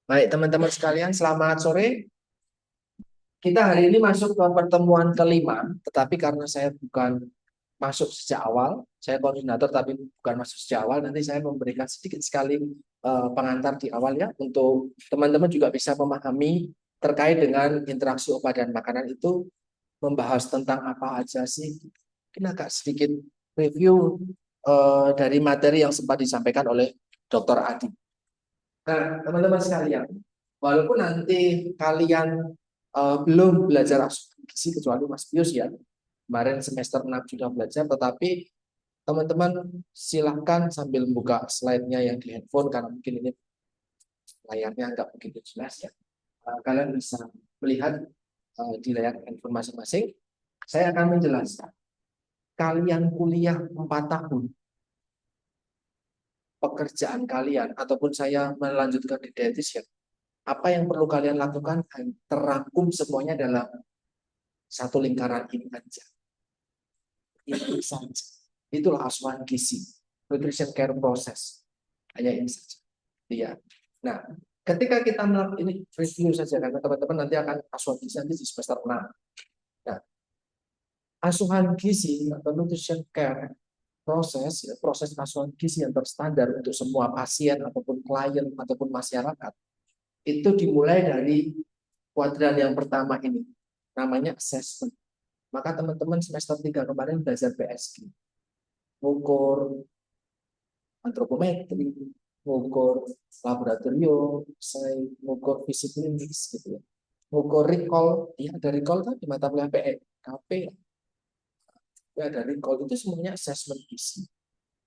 Baik, teman-teman sekalian, selamat sore. Kita hari ini masuk ke pertemuan kelima, tetapi karena saya bukan masuk sejak awal, saya koordinator tapi bukan masuk sejak awal, nanti saya memberikan sedikit sekali pengantar di awal ya, untuk teman-teman juga bisa memahami terkait dengan interaksi obat dan makanan itu membahas tentang apa aja sih. Mungkin agak sedikit review dari materi yang sempat disampaikan oleh Dr. Adi. Nah, teman-teman sekalian, walaupun nanti kalian belum belajar asupan gizi kecuali Mas Pius ya, kemarin semester 6 sudah belajar, tetapi teman-teman silahkan sambil buka slide-nya yang di handphone, karena mungkin ini layarnya nggak begitu jelas ya. Kalian bisa melihat di layar handphone masing-masing. Saya akan menjelaskan. Kalian kuliah 4 tahun, pekerjaan kalian, ataupun saya melanjutkan di dietitian, apa yang perlu kalian lakukan terangkum semuanya dalam satu lingkaran ini aja. Itu saja. Itulah asuhan gizi, nutrition care process. Hanya ini saja. Iya. Nah, ketika kita melakukan ini review saja, karena teman-teman nanti akan asuhan gizi nanti di semester 6. Nah, asuhan gizi atau nutrition care proses, ya, proses asuhan gizi yang terstandar untuk semua pasien ataupun klien ataupun masyarakat itu dimulai dari kuadran yang pertama ini, namanya assessment. Maka teman-teman semester 3 kemarin belajar PSG, mengukur antropometri, mengukur laboratorium, saya mengukur fisik klinis gitu ya. Mengukur recall, ya ada recall kan di mata kuliah PE, KP, ya ada recall, itu semuanya assessment gizi.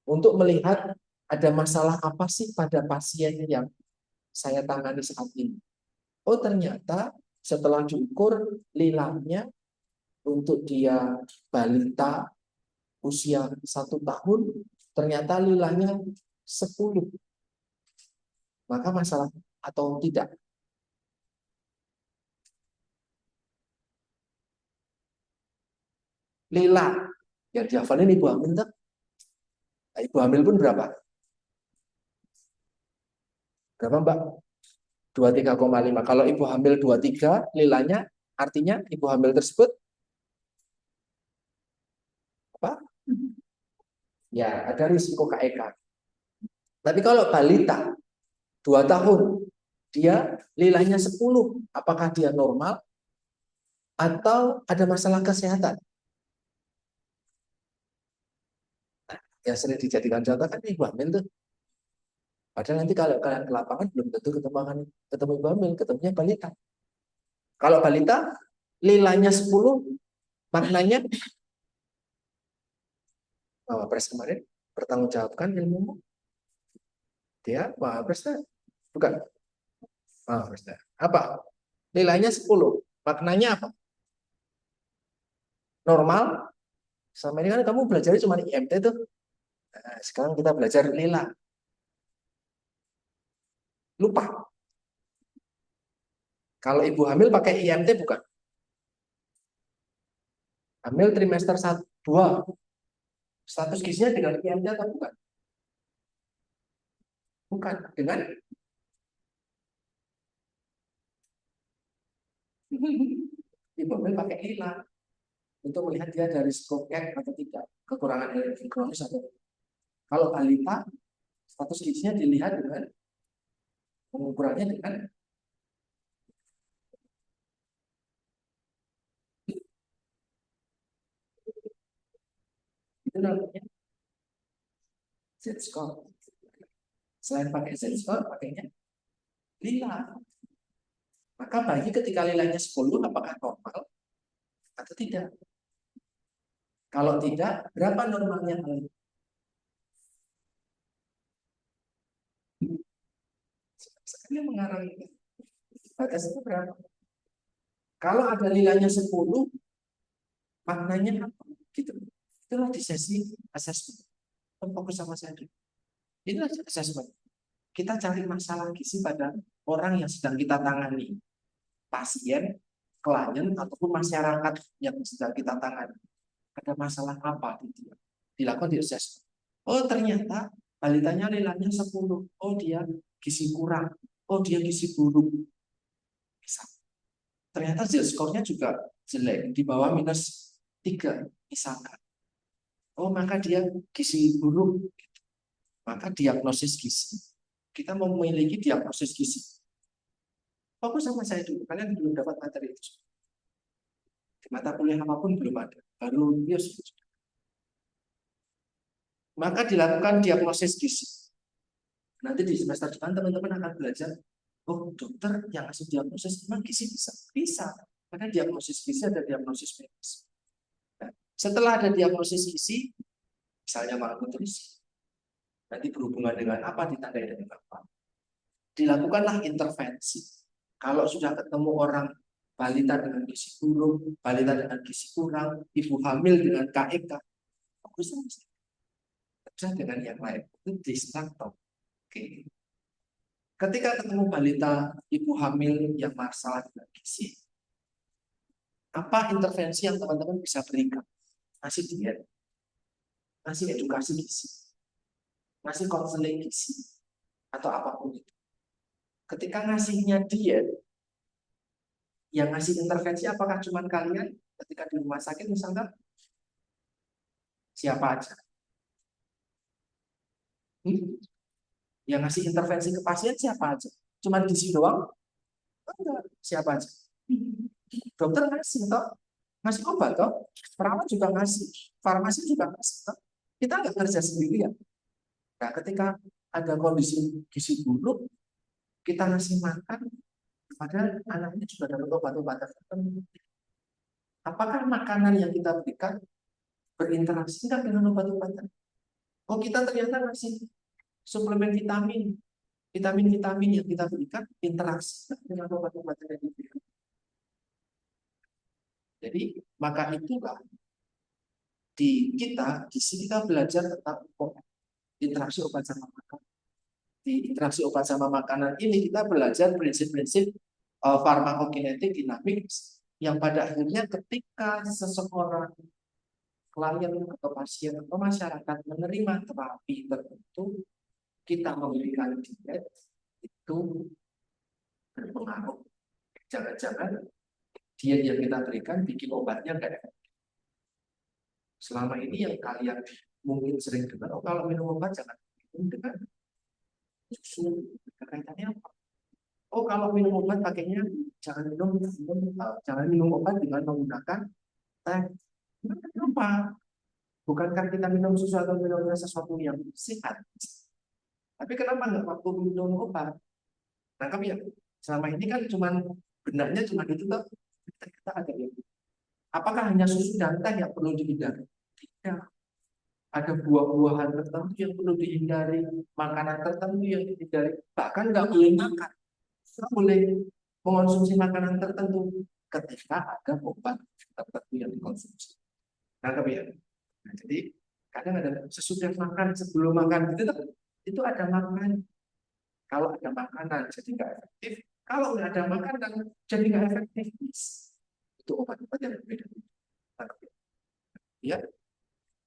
Untuk melihat ada masalah apa sih pada pasien yang saya tangani saat ini. Oh ternyata setelah diukur lilanya untuk dia balita usia 1 tahun, ternyata lilanya 10. Maka masalah atau tidak? Lila yang dihafalin ibu hamil tak? Nah, ibu hamil pun berapa? Berapa Mbak? 23,5. Kalau ibu hamil 23, lilanya artinya ibu hamil tersebut apa? Ya, ada risiko KEK. Tapi kalau balita 2 tahun, dia lilanya 10, apakah dia normal atau ada masalah kesehatan? Yang sering dijadikan contoh kan ibu hamil tuh. Padahal nanti kalau kalian ke lapangan belum tentu ketemu ibu hamil, ketemunya balita. Kalau balita lilanya 10, maknanya Wapres kemarin bertanggungjawabkan ilmumu. Dia Wapres bukan Wapres. Apa? Nilainya 10. Maknanya apa? Normal. Sama ini kan kamu belajar cuma IMT tuh. Nah, sekarang kita belajar lila. Lupa. Kalau ibu hamil pakai IMT bukan? Hamil trimester 1, 2. Status gizinya dengan IMT atau bukan? Bukan. Dengan ibu hamil pakai lila untuk melihat dia dari skop atau tidak, kekurangan energi kronis atau tidak. Kalau balita, status gizinya dilihat dengan pengukurannya dengan itu namanya Z-score. Selain pakai Z-score, pakainya lila. Maka bayi ketika lilanya 10, apakah normal atau tidak? Kalau tidak, berapa normalnya? Sekali mengarang batas itu berapa? Kalau ada nilainya 10, maknanya apa? Gitu. Itulah di sesi assessment. Fokus sama saya. Inilah assessment. Kita cari masalah gizi pada orang yang sedang kita tangani. Pasien, klien, ataupun masyarakat yang sedang kita tangani. Ada masalah apa? Gitu. Dilakukan di assessment. Oh ternyata balitanya nilainya 10. Oh dia gizi kurang. oh dia gizi buruk, misal. Ternyata skornya juga jelek, di bawah -3, misalkan. Oh, maka dia gizi buruk, maka diagnosis gizi. Kita memiliki diagnosis gizi. Fokus sama saya dulu, kalian belum dapat materi itu. Di mata kuliah apapun belum ada, baru bios. Maka dilakukan diagnosis gizi. Nanti di semester depan teman-teman akan belajar, oh dokter yang ngasih diagnosis memang gizi bisa? Bisa, karena diagnosis gizi ada diagnosis medis. Nah, setelah ada diagnosis gizi, misalnya malnutrisi, nanti berhubungan dengan apa, ditandai dengan apa, dilakukanlah intervensi. Kalau sudah ketemu orang balita dengan gizi buruk, balita dengan gizi kurang, ibu hamil dengan KEK, bagusnya kerja dengan yang lain, itu distaktor. Oke. Ketika ketemu balita, ibu hamil yang masalah dengan gizi, apa intervensi yang teman-teman bisa berikan? Ngasih diet, ngasih edukasi gizi, ngasih konseling gizi, atau apapun itu. Ketika ngasihnya diet, yang ngasih intervensi apakah cuma kalian ketika di rumah sakit misalnya? Siapa aja? Yang ngasih intervensi ke pasien siapa aja? Cuma gizi doang? Enggak. Siapa aja? Dokter ngasih toh, ngasih obat toh, perawat juga ngasih, farmasi juga ngasih toh. Kita nggak kerja sendirian. Nah, ketika ada kondisi gizi buruk, kita ngasih makan, padahal anaknya juga dapat obat-obatan tertentu. Apakah makanan yang kita berikan berinteraksi nggak dengan obat-obatan? Oh, kita ternyata ngasih suplemen vitamin, vitamin-vitamin yang kita berikan interaksi dengan obat-obatan yang diberikan. Jadi, maka itulah di sini kita belajar tentang interaksi obat sama makanan. Di interaksi obat sama makanan ini kita belajar prinsip-prinsip farmakokinetik dinamik yang pada akhirnya ketika seseorang klien atau pasien atau masyarakat menerima terapi tertentu, kita memberikan diet itu berpengaruh. Jangan-jangan diet yang kita berikan bikin obatnya nggak efektif. Selama ini yang kalian mungkin sering dengar, oh kalau minum obat jangan minum dengan susu, kaitannya apa? Oh kalau minum obat pakainya jangan minum obat dengan menggunakan teh. Kenapa? Bukankah kita minum susu atau minumnya sesuatu yang sehat? Tapi kenapa nggak waktu minum obat? Nangkap ya? Selama ini kan cuman benarnya cuma itu tuh. Kita ada yang apakah hanya susu dan teh yang perlu dihindari? Tidak. Ada buah-buahan tertentu yang perlu dihindari, makanan tertentu yang dihindari, bahkan nggak boleh makan, nggak boleh mengonsumsi makanan tertentu ketika ada obat tertentu yang dikonsumsi. Nangkep ya? Nah, jadi kadang ada sesudah makan, sebelum makan itu ada makanan. Kalau ada makanan jadi nggak efektif, kalau nggak ada makanan jadi nggak efektif. Itu obat-obat yang berbeda. Ya,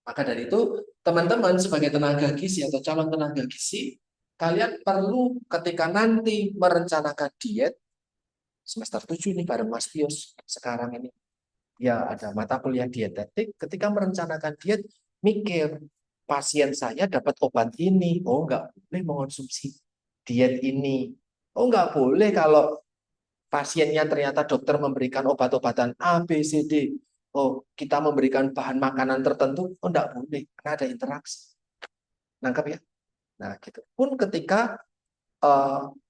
maka dari itu teman-teman sebagai tenaga gizi atau calon tenaga gizi, kalian perlu ketika nanti merencanakan diet semester 7 ini bareng Mas Tios sekarang ini. Ya ada mata kuliah dietetik, ketika merencanakan diet mikir pasien saya dapat obat ini, oh nggak boleh mengonsumsi diet ini. Oh nggak boleh kalau pasiennya ternyata dokter memberikan obat-obatan A, B, C, D. Oh, kita memberikan bahan makanan tertentu, oh enggak boleh, karena ada interaksi. Nangkap ya? Nah, gitu. Pun ketika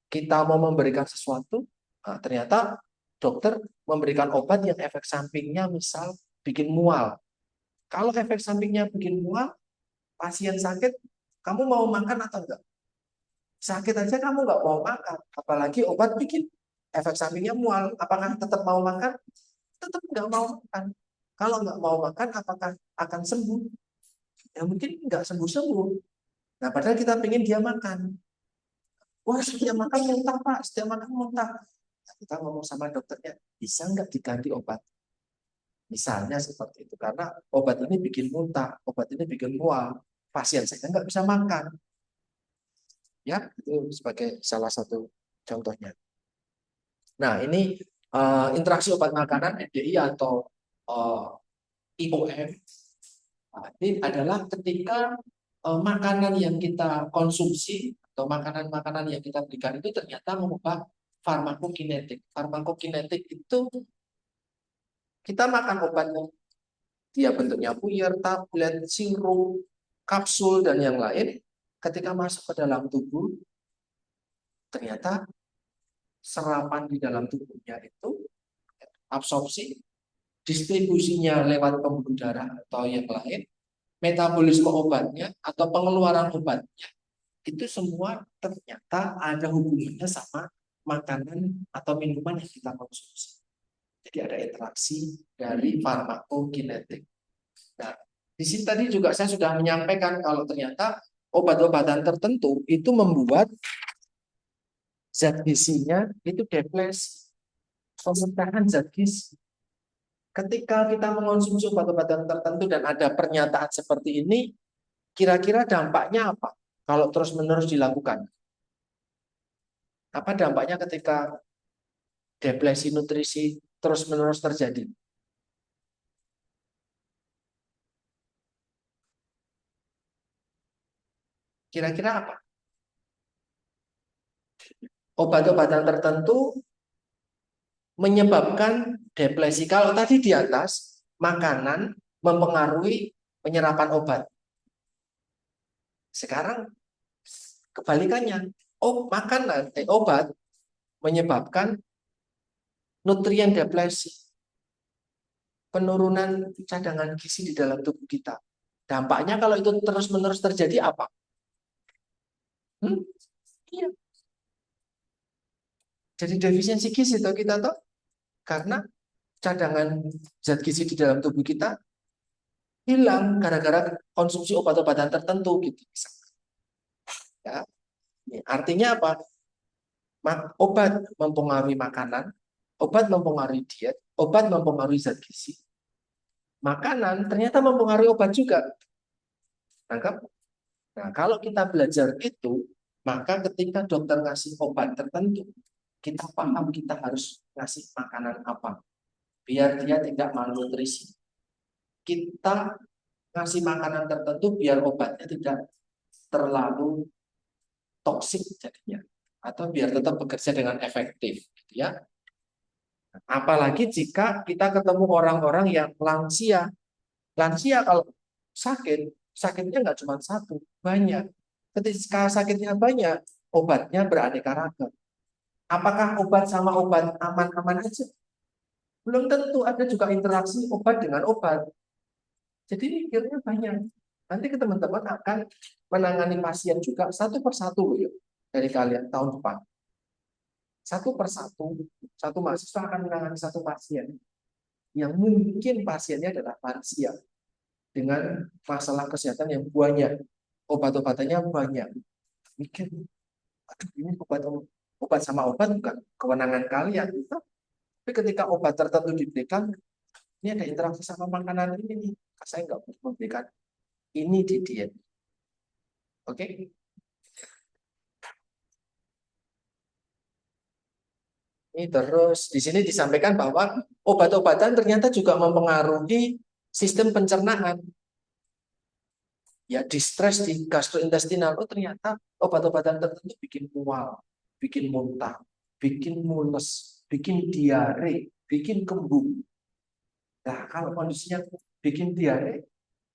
kita mau memberikan sesuatu, ternyata dokter memberikan obat yang efek sampingnya misal bikin mual. Kalau efek sampingnya bikin mual, pasien sakit, kamu mau makan atau enggak? Sakit aja kamu nggak mau makan, apalagi obat bikin efek sampingnya mual. Apakah tetap mau makan? Tetap nggak mau makan. Kalau nggak mau makan, apakah akan sembuh? Ya mungkin nggak sembuh-sembuh. Nah, padahal kita pengen dia makan. Wah, setiap makan muntah, Pak. Setiap makan muntah. Nah, kita ngomong sama dokternya, bisa nggak diganti obat? Misalnya seperti itu. Karena obat ini bikin muntah, obat ini bikin mual. Pasien saya nggak bisa makan. Ya, itu sebagai salah satu contohnya. Nah, ini interaksi obat makanan NDI atau IOM. Nah, ini adalah ketika makanan yang kita konsumsi atau makanan-makanan yang kita berikan itu ternyata mengubah farmakokinetik. Farmakokinetik itu kita makan obatnya, dia bentuknya puyer, tablet, sirup, kapsul, dan yang lain. Ketika masuk ke dalam tubuh, ternyata serapan di dalam tubuhnya itu absorpsi, distribusinya lewat pembuluh darah atau yang lain, metabolisme obatnya atau pengeluaran obatnya, itu semua ternyata ada hubungannya sama makanan atau minuman yang kita konsumsi. Jadi ada interaksi dari farmakokinetik. Nah, di sini tadi juga saya sudah menyampaikan kalau ternyata obat-obatan tertentu itu membuat zat gizinya itu deplesi, pemecahan zat gizi. Ketika kita mengonsumsi obat-obatan tertentu dan ada pernyataan seperti ini, kira-kira dampaknya apa kalau terus-menerus dilakukan? Apa dampaknya ketika deplesi nutrisi terus-menerus terjadi? Kira-kira apa? Obat-obatan tertentu menyebabkan deplesi. Kalau tadi di atas, makanan mempengaruhi penyerapan obat. Sekarang kebalikannya, obat menyebabkan nutrien deplesi, penurunan cadangan gizi di dalam tubuh kita. Dampaknya kalau itu terus-menerus terjadi apa? Iya. Jadi defisiensi gizi toh kita toh, karena cadangan zat gizi di dalam tubuh kita hilang gara-gara konsumsi obat-obatan tertentu gitu. Ya. Artinya apa? Obat mempengaruhi makanan, obat mempengaruhi diet, obat mempengaruhi zat gizi. Makanan ternyata mempengaruhi obat juga. Tangkap? Nah, kalau kita belajar itu, maka ketika dokter ngasih obat tertentu, kita paham kita harus ngasih makanan apa biar dia tidak malnutrisi. Kita ngasih makanan tertentu biar obatnya tidak terlalu toksik jadinya, atau biar tetap bekerja dengan efektif, gitu ya. Apalagi jika kita ketemu orang-orang yang lansia. Lansia kalau sakitnya nggak cuma satu, banyak. Ketika sakitnya banyak, obatnya beraneka ragam. Apakah obat sama obat aman-aman aja? Belum tentu, ada juga interaksi obat dengan obat. Jadi mikirnya banyak. Nanti teman-teman akan menangani pasien juga satu persatu ya, dari kalian tahun depan. Satu persatu, satu mahasiswa akan menangani satu pasien yang mungkin pasiennya adalah lansia dengan masalah kesehatan yang banyak, obat-obatannya banyak. Mikir, aduh ini obat sama obat bukan kewenangan kalian. Tapi ketika obat tertentu diberikan, ini ada interaksi sama makanan ini nih. Saya nggak boleh memberikan ini di diet. Oke? Ini terus di sini disampaikan bahwa obat-obatan ternyata juga mempengaruhi sistem pencernaan. Ya, distres di gastrointestinal. Oh, ternyata obat-obatan tertentu bikin mual, bikin muntah, bikin mules, bikin diare, bikin kembung. Nah, kalau kondisinya bikin diare,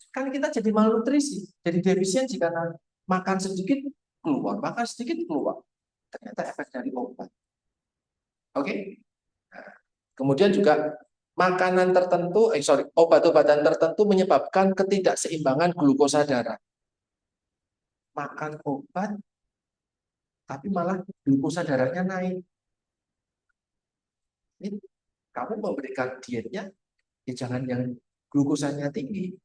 kan kita jadi malnutrisi, jadi defisiensi karena makan sedikit keluar, makan sedikit keluar. Ternyata efek dari obat. Oke? Nah, kemudian juga makanan tertentu, obat-obatan tertentu menyebabkan ketidakseimbangan glukosa darah. Makan obat, tapi malah glukosa darahnya naik. Ini kamu memberikan dietnya, ya jangan yang glukosanya tinggi,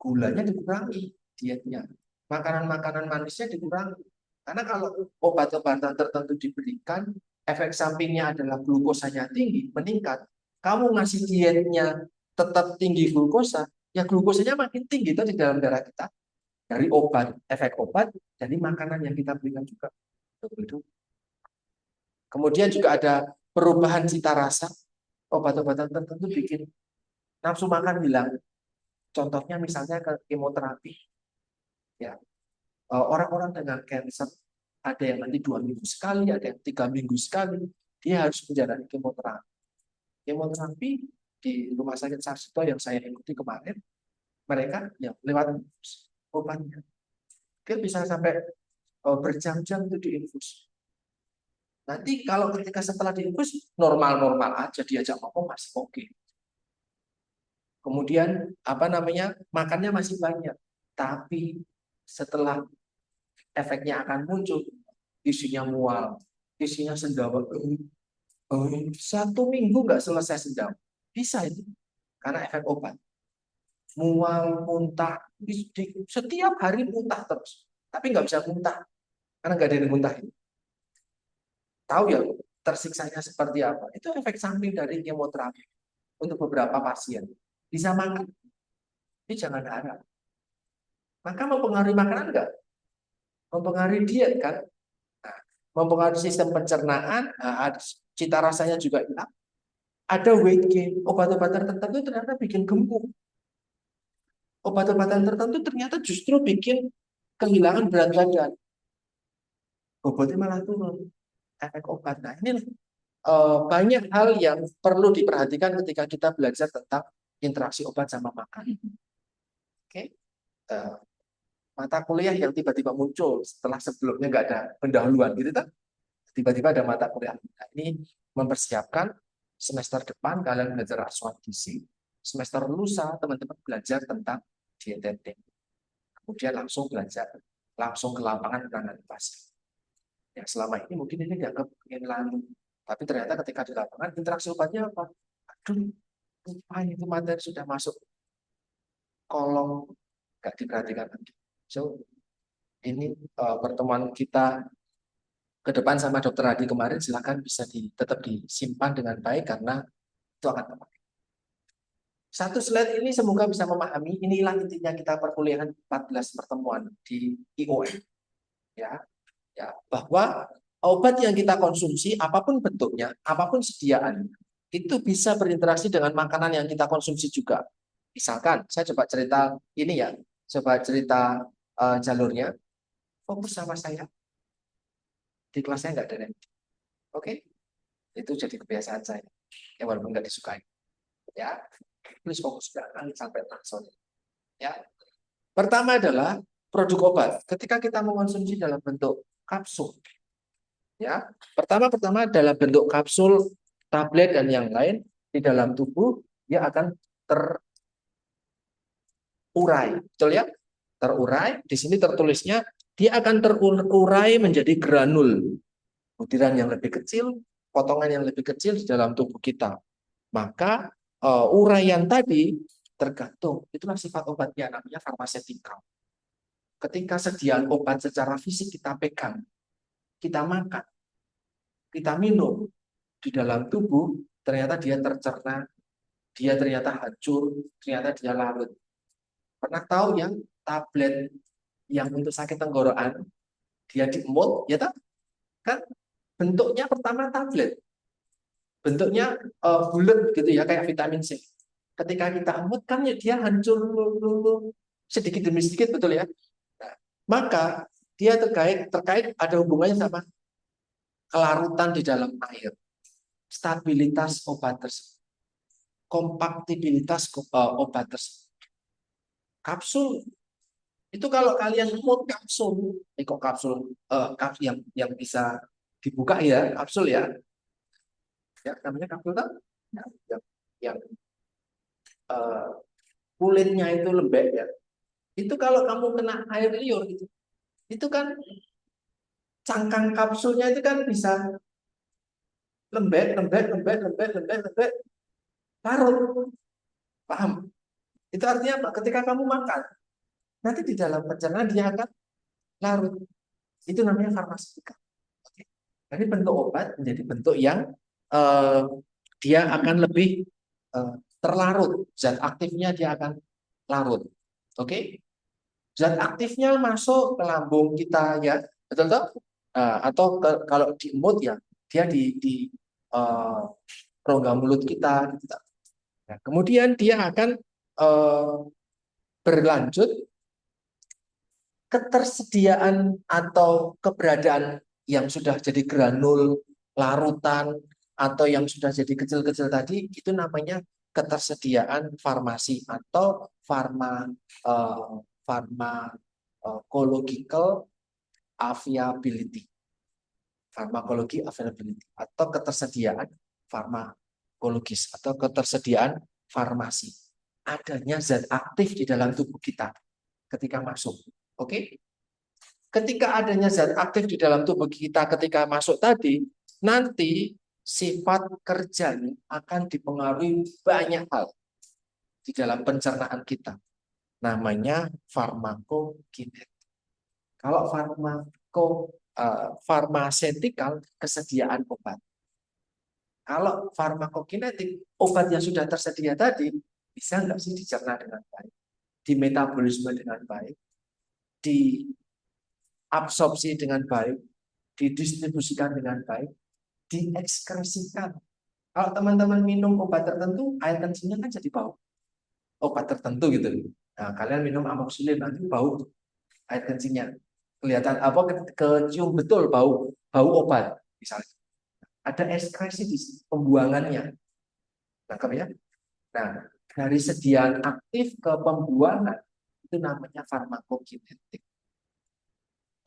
gulanya dikurangi dietnya, makanan-makanan manisnya dikurangi. Karena kalau obat-obatan tertentu diberikan, efek sampingnya adalah glukosanya tinggi, meningkat. Kamu ngasih dietnya tetap tinggi glukosa, ya glukosanya makin tinggi itu di dalam darah kita. Dari obat, efek obat, jadi makanan yang kita berikan juga. Begitu. Kemudian juga ada perubahan cita rasa. Obat-obatan tertentu bikin nafsu makan hilang. Contohnya misalnya ke kemoterapi. Ya, orang-orang dengan cancer ada yang nanti 2 minggu sekali, ada yang 3 minggu sekali. Dia harus menjalani kemoterapi. Kemoterapi di rumah sakit Sarjito yang saya ikuti kemarin, mereka yang lewat obatnya. Dia bisa sampai berjam-jam itu diinfus. Nanti kalau ketika setelah diinfus normal-normal aja, diajak ngomong masih oke. Kemudian apa namanya, makannya masih banyak, tapi setelah efeknya akan muncul, isinya mual, isinya sendawa. 1 minggu nggak selesai sendawa, bisa itu karena efek obat. Mual, muntah, setiap hari muntah terus, tapi nggak bisa muntah karena nggak ada yang muntahin. Tahu ya tersiksanya seperti apa? Itu efek samping dari kemoterapi untuk beberapa pasien. Bisa makan, tapi jangan harap. Maka mempengaruhi makanan enggak? Mempengaruhi diet kan? Nah, mempengaruhi sistem pencernaan, cita rasanya juga hilang. Ada weight gain, obat-obatan tertentu ternyata bikin gemuk. Obat-obatan tertentu ternyata justru bikin kehilangan berat badan. Bobotnya malah turun. Efek obat. Nah, ini banyak hal yang perlu diperhatikan ketika kita belajar tentang interaksi obat sama makan. Oke, mata kuliah yang tiba-tiba muncul setelah sebelumnya nggak ada pendahuluan, gitu kan? Tiba-tiba ada mata kuliah. Nah, ini mempersiapkan semester depan kalian belajar asuhan gizi, semester lusa teman-teman belajar tentang dietetik, kemudian langsung belajar langsung ke lapangan menangani pasien. Ya selama ini mungkin ini dianggap ingin lalu, tapi ternyata ketika di lapangan interaksi obatnya apa? Aduh, lupa itu materi sudah masuk kolom, nggak diperhatikan lagi. So ini pertemuan kita ke depan sama Dokter Hadi kemarin, silakan bisa tetap disimpan dengan baik karena itu akan terpakai. Satu slide ini semoga bisa memahami, inilah intinya kita perkuliahan 14 pertemuan di IOM. Ya, bahwa obat yang kita konsumsi, apapun bentuknya, apapun sediaan, itu bisa berinteraksi dengan makanan yang kita konsumsi juga. Misalkan, saya coba cerita ini ya, coba cerita jalurnya, fokus sama saya. Di kelasnya nggak ada nanti. Oke? Itu jadi kebiasaan saya. Ya, walaupun nggak disukai. Ya, please fokus, jangan sampai langsung. Ya. Pertama adalah produk obat. Ketika kita mengonsumsi dalam bentuk kapsul, ya, pertama dalam bentuk kapsul, tablet dan yang lain di dalam tubuh, dia akan terurai, betul ya? Terurai. Di sini tertulisnya dia akan terurai menjadi granul, butiran yang lebih kecil, potongan yang lebih kecil di dalam tubuh kita. Maka uraian tadi tergantung, itulah sifat obatnya, namanya farmasetikal. Ketika sediaan obat secara fisik kita pegang, kita makan, kita minum di dalam tubuh, ternyata dia tercerna, dia ternyata hancur, ternyata dia larut. Pernah tahu yang tablet yang untuk sakit tenggorokan, dia diemut, ya kan? Bentuknya pertama tablet, bentuknya bulat gitu ya, kayak vitamin C. Ketika kita emut kan ya dia hancur sedikit demi sedikit, betul ya? Nah, maka dia terkait ada hubungannya sama kelarutan di dalam air, stabilitas obat tersebut, kompaktibilitas obat tersebut. Kapsul itu kalau kalian emut kapsul, kok kapsul yang bisa dibuka ya, kapsul ya, namanya kapsul kan, yang kulitnya itu lembek ya. Itu kalau kamu kena air liur gitu, itu kan cangkang kapsulnya itu kan bisa lembek, larut. Paham? Itu artinya apa? Ketika kamu makan, nanti di dalam pencernaan dia akan larut. Itu namanya farmaseutika. Oke. Jadi bentuk obat menjadi bentuk yang dia akan lebih terlarut. Zat aktifnya dia akan larut. Oke? Zat aktifnya masuk ke lambung kita ya, betul toh? Atau kalau diemut ya dia di eh, rongga mulut kita. Gitu. Nah, kemudian dia akan berlanjut ketersediaan atau keberadaan yang sudah jadi granul, larutan, atau yang sudah jadi kecil-kecil tadi, itu namanya ketersediaan farmasi atau pharmacological availability. Pharmacology availability atau ketersediaan farmakologis atau ketersediaan farmasi. Adanya zat aktif di dalam tubuh kita ketika masuk. Oke? Ketika adanya zat aktif di dalam tubuh kita ketika masuk tadi, nanti sifat kerjanya akan dipengaruhi banyak hal di dalam pencernaan kita. Namanya farmakokinetik. Kalau farmasetikal, kesediaan obat. Kalau farmakokinetik, obat yang sudah tersedia tadi, bisa nggak sih dicerna dengan baik, dimetabolisme dengan baik, diabsorpsi dengan baik, didistribusikan dengan baik, diekskresikan. Kalau teman-teman minum obat tertentu, air kencingnya kan jadi bau. Obat tertentu gitu. Nah, kalian minum amoxicillin nanti bau air kencingnya. Kelihatan apa kecium betul bau obat misalnya. Ada ekskresi di pembuangannya. Nangkap ya? Nah, dari sediaan aktif ke pembuangan itu namanya farmakokinetik.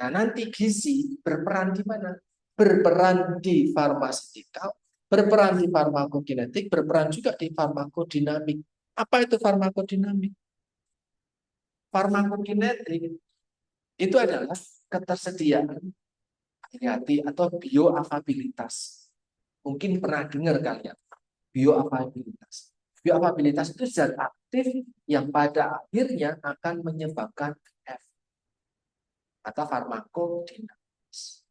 Nah, nanti gizi berperan di mana? Berperan di farmasetikal, berperan di farmakokinetik, berperan juga di farmakodinamik. Apa itu farmakodinamik? Farmakokinetik itu adalah ketersediaan, hati-hati, atau bioafabilitas. Mungkin pernah dengar kalian, bioafabilitas. Bioafabilitas itu zat aktif yang pada akhirnya akan menyebabkan efek atau farmakodinamis.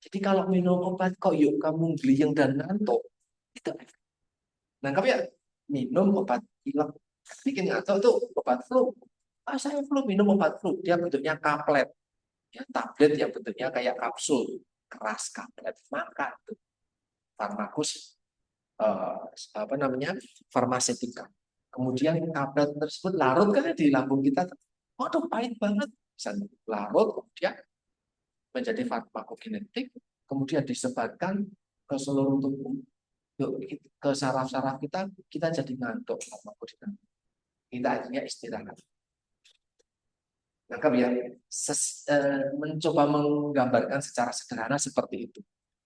Jadi kalau minum obat kok yuk kamu gliyeng dan ngantuk, itu efek. Nangkap ya? Minum obat pilek bikin ngantuk itu obat flu. Saya flu minum obat flu, dia bentuknya kaplet. Ya, tablet yang bentuknya kayak kapsul keras kaplet, maka itu farmakus apa namanya farmasetika. Kemudian tablet tersebut larut kan di lambung kita, waduh pahit banget, bisa larut kemudian menjadi farmakokinetik, kemudian disebarkan ke seluruh tubuh, ke saraf-saraf kita jadi ngantuk, farmakokinetik. Kita akhirnya istirahat. Nangkap ya, mencoba menggambarkan secara sederhana seperti itu.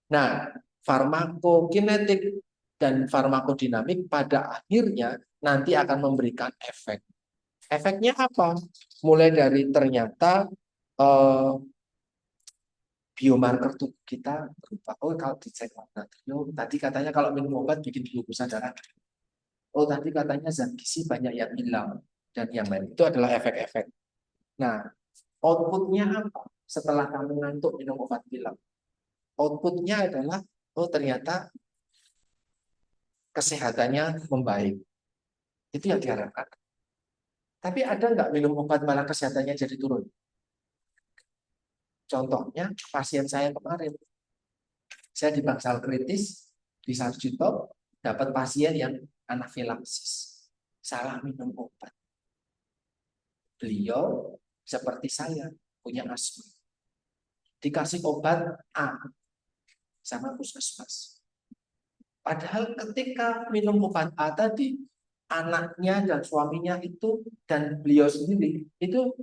Nah, farmakokinetik dan farmakodinamik pada akhirnya nanti akan memberikan efek. Efeknya apa? Mulai dari ternyata biomarker tubuh kita berupa, oh kalau dicek natrium, tadi katanya kalau minum obat bikin glukosa darah. Oh tadi katanya zat gizi banyak yang hilang dan yang lain. Itu adalah efek-efek. Nah, outputnya apa? Setelah kamu ngantuk minum obat pilek, outputnya adalah, oh ternyata kesehatannya membaik. Itu yang diharapkan. Tapi ada nggak minum obat malah kesehatannya jadi turun? Contohnya pasien saya kemarin, saya di bangsal kritis di Sarjito dapat pasien yang anafilaksis, salah minum obat. Beliau seperti saya punya asma, dikasih obat A sama puskesmas. Padahal ketika minum obat A tadi, anaknya dan suaminya itu dan beliau sendiri itu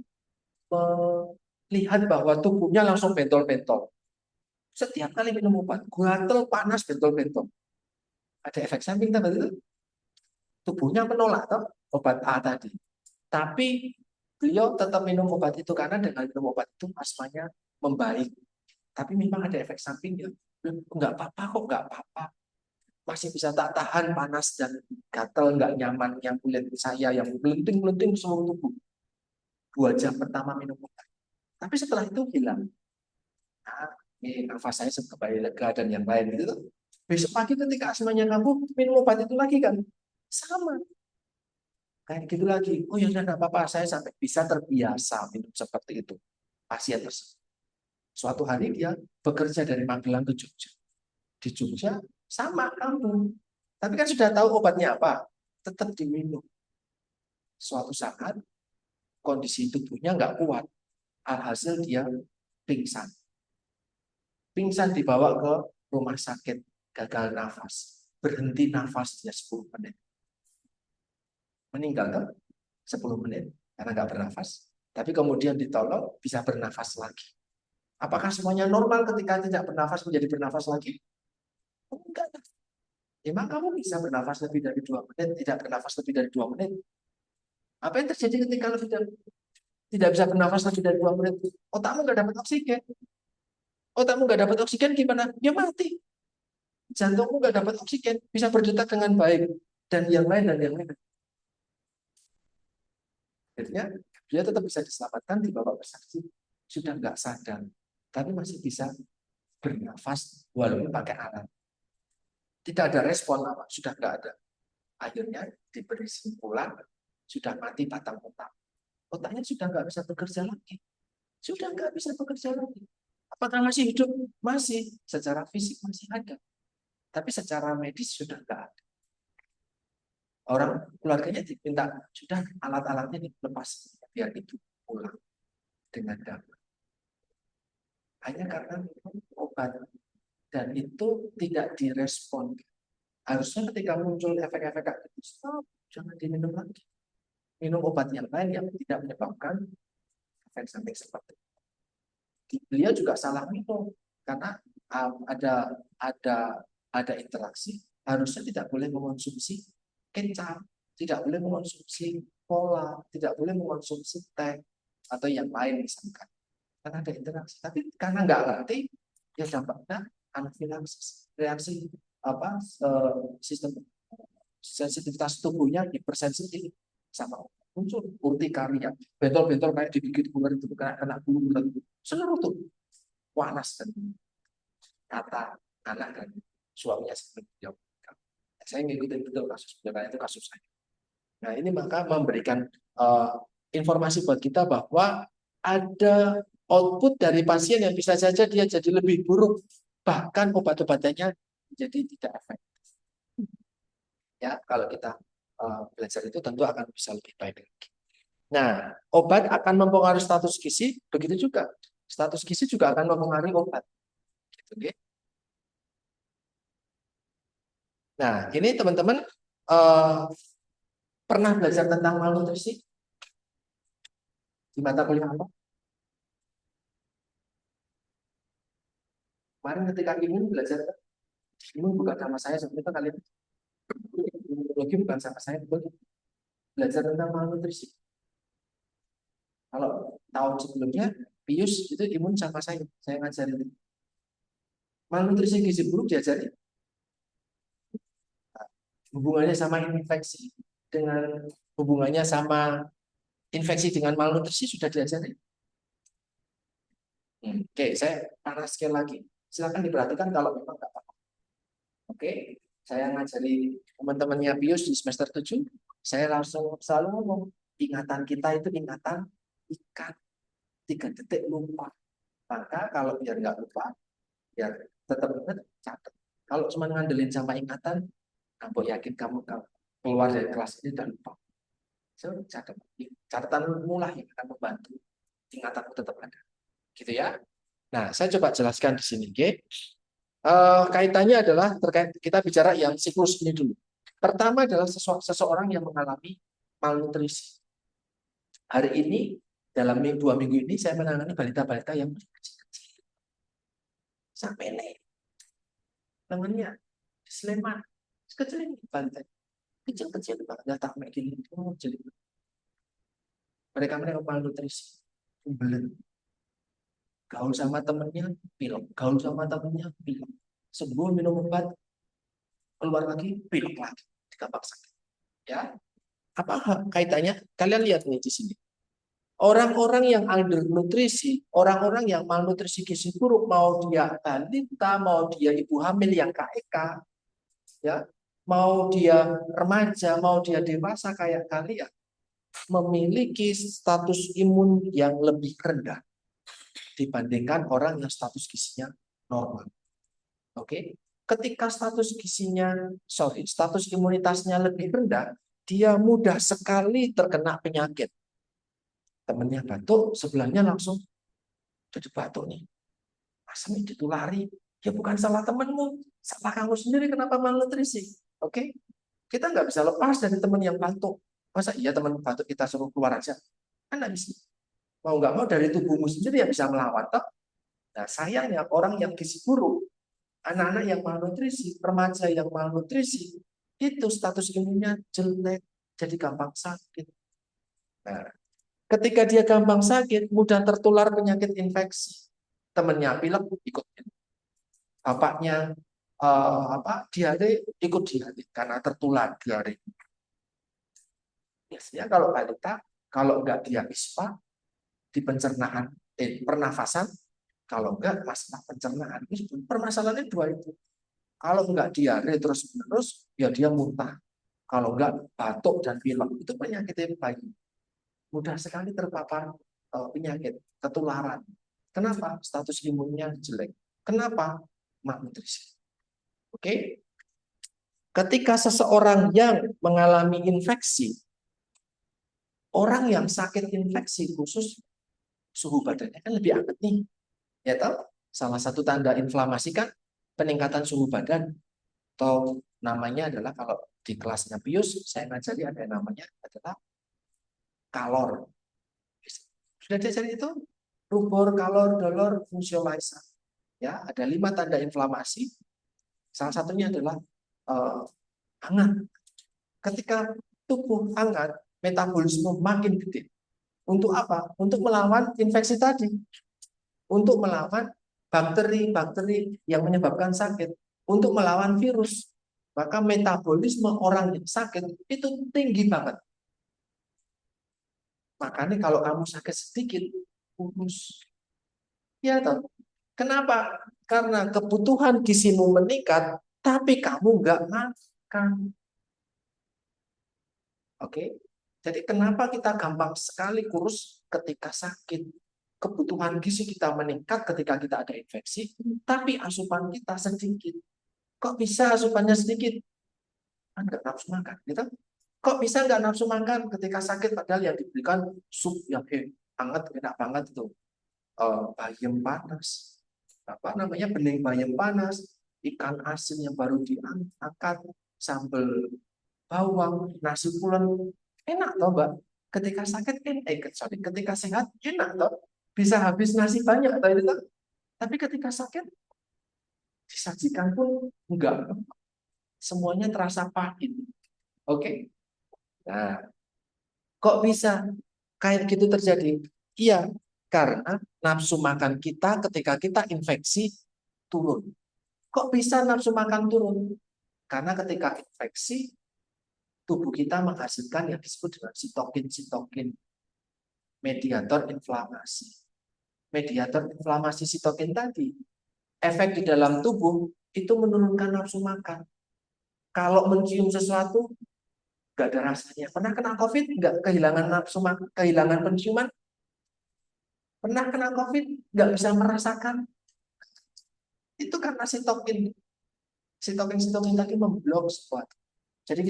melihat bahwa tubuhnya langsung bentol-bentol. Setiap kali minum obat, gatel, panas, bentol-bentol. Ada efek samping tadi itu. Tubuhnya menolak toh, obat A tadi. Tapi beliau tetap minum obat itu karena dengan minum obat itu asmanya membaik. Tapi memang ada efek sampingnya. Enggak apa-apa kok, enggak apa-apa. Masih bisa tak tahan panas dan gatel, enggak nyaman yang kulit saya yang melenting-melenting seluruh tubuh. 2 jam pertama minum obat. Tapi setelah itu hilang. Nah, nafas saya kembali lega dan yang lain gitu. Besok pagi ketika asmanya kambuh, minum obat itu lagi kan sama kayak gitu lagi. Oh ya sudah apa-apa, saya sampai bisa terbiasa minum seperti itu. Pasien tersebut. Suatu hari dia bekerja dari Magelang ke Jogja. Di Jogja sama kampung. Tapi kan sudah tahu obatnya apa, tetap diminum. Suatu saat kondisi tubuhnya nggak kuat, alhasil dia pingsan. Pingsan dibawa ke rumah sakit, gagal nafas. Berhenti nafas dia 10 menit. Meninggal kan 10 menit karena nggak bernafas. Tapi kemudian ditolong bisa bernafas lagi. Apakah semuanya normal ketika tidak bernafas menjadi bernafas lagi? Enggak. Emang kamu bisa bernafas lebih dari 2 menit, tidak bernafas lebih dari 2 menit? Apa yang terjadi ketika lebih dari, tidak bisa bernafas lebih dari 2 menit? Otakmu nggak dapat oksigen. Otakmu nggak dapat oksigen gimana? Dia mati. Jantungmu nggak dapat oksigen, bisa berdetak dengan baik. Dan yang lain dan yang lain. Akhirnya dia tetap bisa diselamatkan di babak bersaksi. Sudah nggak sadar, tapi masih bisa bernafas walaupun pakai alat. Tidak ada respon apa, sudah nggak ada. Akhirnya diberi simpulan, sudah mati batang otak. Otaknya sudah nggak bisa bekerja lagi. Sudah nggak bisa bekerja lagi. Apakah masih hidup? Masih. Secara fisik masih ada. Tapi secara medis sudah nggak ada. Orang keluarganya diminta, sudah alat-alatnya dilepas. Biar itu pulang dengan damai. Hanya karena obat. Dan itu tidak direspon. Harusnya ketika muncul efek-efek kayak gitu, stop, jangan diminum lagi. Minum obat yang lain yang tidak menyebabkan efek samping seperti itu. Beliau juga salah minum karena ada ada interaksi. Harusnya tidak boleh mengonsumsi kecap, tidak boleh mengonsumsi cola, tidak boleh mengonsumsi teh atau yang lain misalkan. Karena ada interaksi. Tapi karena nggak ngerti, ya dampaknya anafilaksis, reaksi apa sistem sensitivitas tubuhnya hipersensitif sama muncul urtikaria, bentol-bentol kayak digigit ular itu kena bulu ular itu seluruh tubuh panas dan kata anak dan suaminya seperti dia. Saya ngikutin betul kasus karena itu kasus saya. Nah ini maka memberikan informasi buat kita bahwa ada output dari pasien yang bisa saja dia jadi lebih buruk, bahkan obat-obatannya jadi tidak efektif. Ya, kalau kita belajar itu tentu akan bisa lebih baik lagi. Nah, obat akan mempengaruhi status gizi, begitu juga. Status gizi juga akan mempengaruhi obat. Gitu, okay? Nah, ini teman-teman pernah belajar tentang malnutrisi di mata kuliah apa? Kemarin ketika imun belajar, imun bukan sama saya seperti itu kali ini. Imunologi bukan sama saya, belajar tentang malnutrisi. Kalau tahun sebelumnya, Pius itu imun sama saya ngajarin. Malnutrisi gizi buruk diajari. Hubungannya sama infeksi dengan hubungannya sama infeksi dengan malnutrisi sudah diajari. Oke, saya panas sekali lagi. Silakan diperhatikan kalau memang nggak apa-apa. Oke, saya ngajari teman-temannya Pius di semester 7, saya langsung selalu ngomong, ingatan kita itu ingatan ikan. 3 detik lupa. Maka kalau biar nggak lupa, biar tetap ingat, catat. Kalau cuma ngandelin sama ingatan, aku yakin kamu keluar dari kelas ini dan lupa. So, catatan mulah yang akan membantu ingatanmu tetap ada. Gitu ya. Nah, saya coba jelaskan di sini. Okay? Kaitannya adalah terkait kita bicara yang siklus ini dulu. Pertama adalah seseorang yang mengalami malnutrisi. Hari ini dalam 2 minggu ini saya menangani balita-balita yang kecil-kecil. Sampai tangannya Sleman. Kecil ini balita. Kecil-kecil nggak tak kayak gini. Mereka malnutrisi. Belet. Gaul sama temennya, pilek. Gaul sama temennya, pilek. Sembuh minum obat, keluar lagi, pilek lagi. Gampang sakit. Ya, apa kaitannya? Kalian lihat nih di sini. Orang-orang yang undernutrisi, orang-orang yang malnutrisi gizi buruk, mau dia balita, mau dia ibu hamil yang KEK, ya, mau dia remaja, mau dia dewasa kayak kalian, memiliki status imun yang lebih rendah dibandingkan orang yang status gizinya normal. Oke, Ketika status imunitasnya lebih rendah, dia mudah sekali terkena penyakit. Temennya batuk, sebelahnya langsung jadi batuk nih. Asam ditulari, ya bukan salah temenmu, salah kamu sendiri kenapa malnutrisi. Oke? Kita nggak bisa lepas dari teman yang batuk. Masa iya teman batuk kita suruh keluar aja? Kan nggak bisa. Mau nggak mau dari tubuhmu sendiri yang bisa melawan. Toh? Nah, sayangnya orang yang gizi buruk, anak-anak yang malnutrisi, remaja yang malnutrisi, itu status imunnya jelek, jadi gampang sakit. Nah, ketika dia gampang sakit, mudah tertular penyakit infeksi. Temennya pilek, ikut bapaknya diare, ikut diare karena tertular diare. Biasanya kalau balita, kalau enggak dia ISPA di pencernaan, pernafasan, kalau enggak masalah pencernaan. Permasalahannya dua itu. Kalau enggak diare terus-menerus, ya dia muntah. Kalau enggak batuk dan pilek, itu penyakit bayi. Mudah sekali terpapar penyakit, ketularan. Kenapa? Status imunnya jelek. Kenapa? Malnutrisi. Oke? Ketika seseorang yang mengalami infeksi, orang yang sakit infeksi khusus suhu badannya kan lebih hangat nih. Ya tahu? Salah satu tanda inflamasi kan peningkatan suhu badan, atau namanya adalah kalau di kelasnya Pius saya ngajari ada namanya adalah kalor. Sudah diajari itu? Rubor, kalor, dolor, fungsi lysa. Ya, ada 5 tanda inflamasi. Salah satunya adalah hangat. Ketika tubuh hangat, metabolisme makin gede. Untuk apa? Untuk melawan infeksi tadi. Untuk melawan bakteri-bakteri yang menyebabkan sakit. Untuk melawan virus. Maka metabolisme orang yang sakit itu tinggi banget. Makanya kalau kamu sakit sedikit, kurus. Ya, toh. Kenapa? Karena kebutuhan gizimu meningkat, tapi kamu nggak makan. Oke? Jadi kenapa kita gampang sekali kurus ketika sakit? Kebutuhan gizi kita meningkat ketika kita ada infeksi, tapi asupan kita sedikit. Kok bisa asupannya sedikit? Kan nggak nafsu makan, gitu? Kok bisa nggak nafsu makan ketika sakit? Padahal yang diberikan sup yang hangat, enak banget itu. Bayam panas. Apa namanya, bening bayam panas, ikan asin yang baru diangkat, sambal bawang, nasi pulen, enak toh Mbak. Ketika sakit ketika sehat enak toh, bisa habis nasi banyak toh itu toh. Tapi ketika sakit disajikan pun enggak, semuanya terasa pahit. Oke. Nah, kok bisa kayak gitu terjadi? Iya, karena nafsu makan kita ketika kita infeksi turun. Kok bisa nafsu makan turun? Karena ketika infeksi, tubuh kita menghasilkan yang disebut dengan sitokin, mediator inflamasi. Mediator inflamasi sitokin tadi, efek di dalam tubuh itu menurunkan nafsu makan. Kalau mencium sesuatu, nggak ada rasanya. Pernah kena COVID? Nggak kehilangan nafsu makan, kehilangan penciuman? Pernah kena COVID? Nggak bisa merasakan? Itu karena sitokin. Sitokin tadi memblok sesuatu. Jadi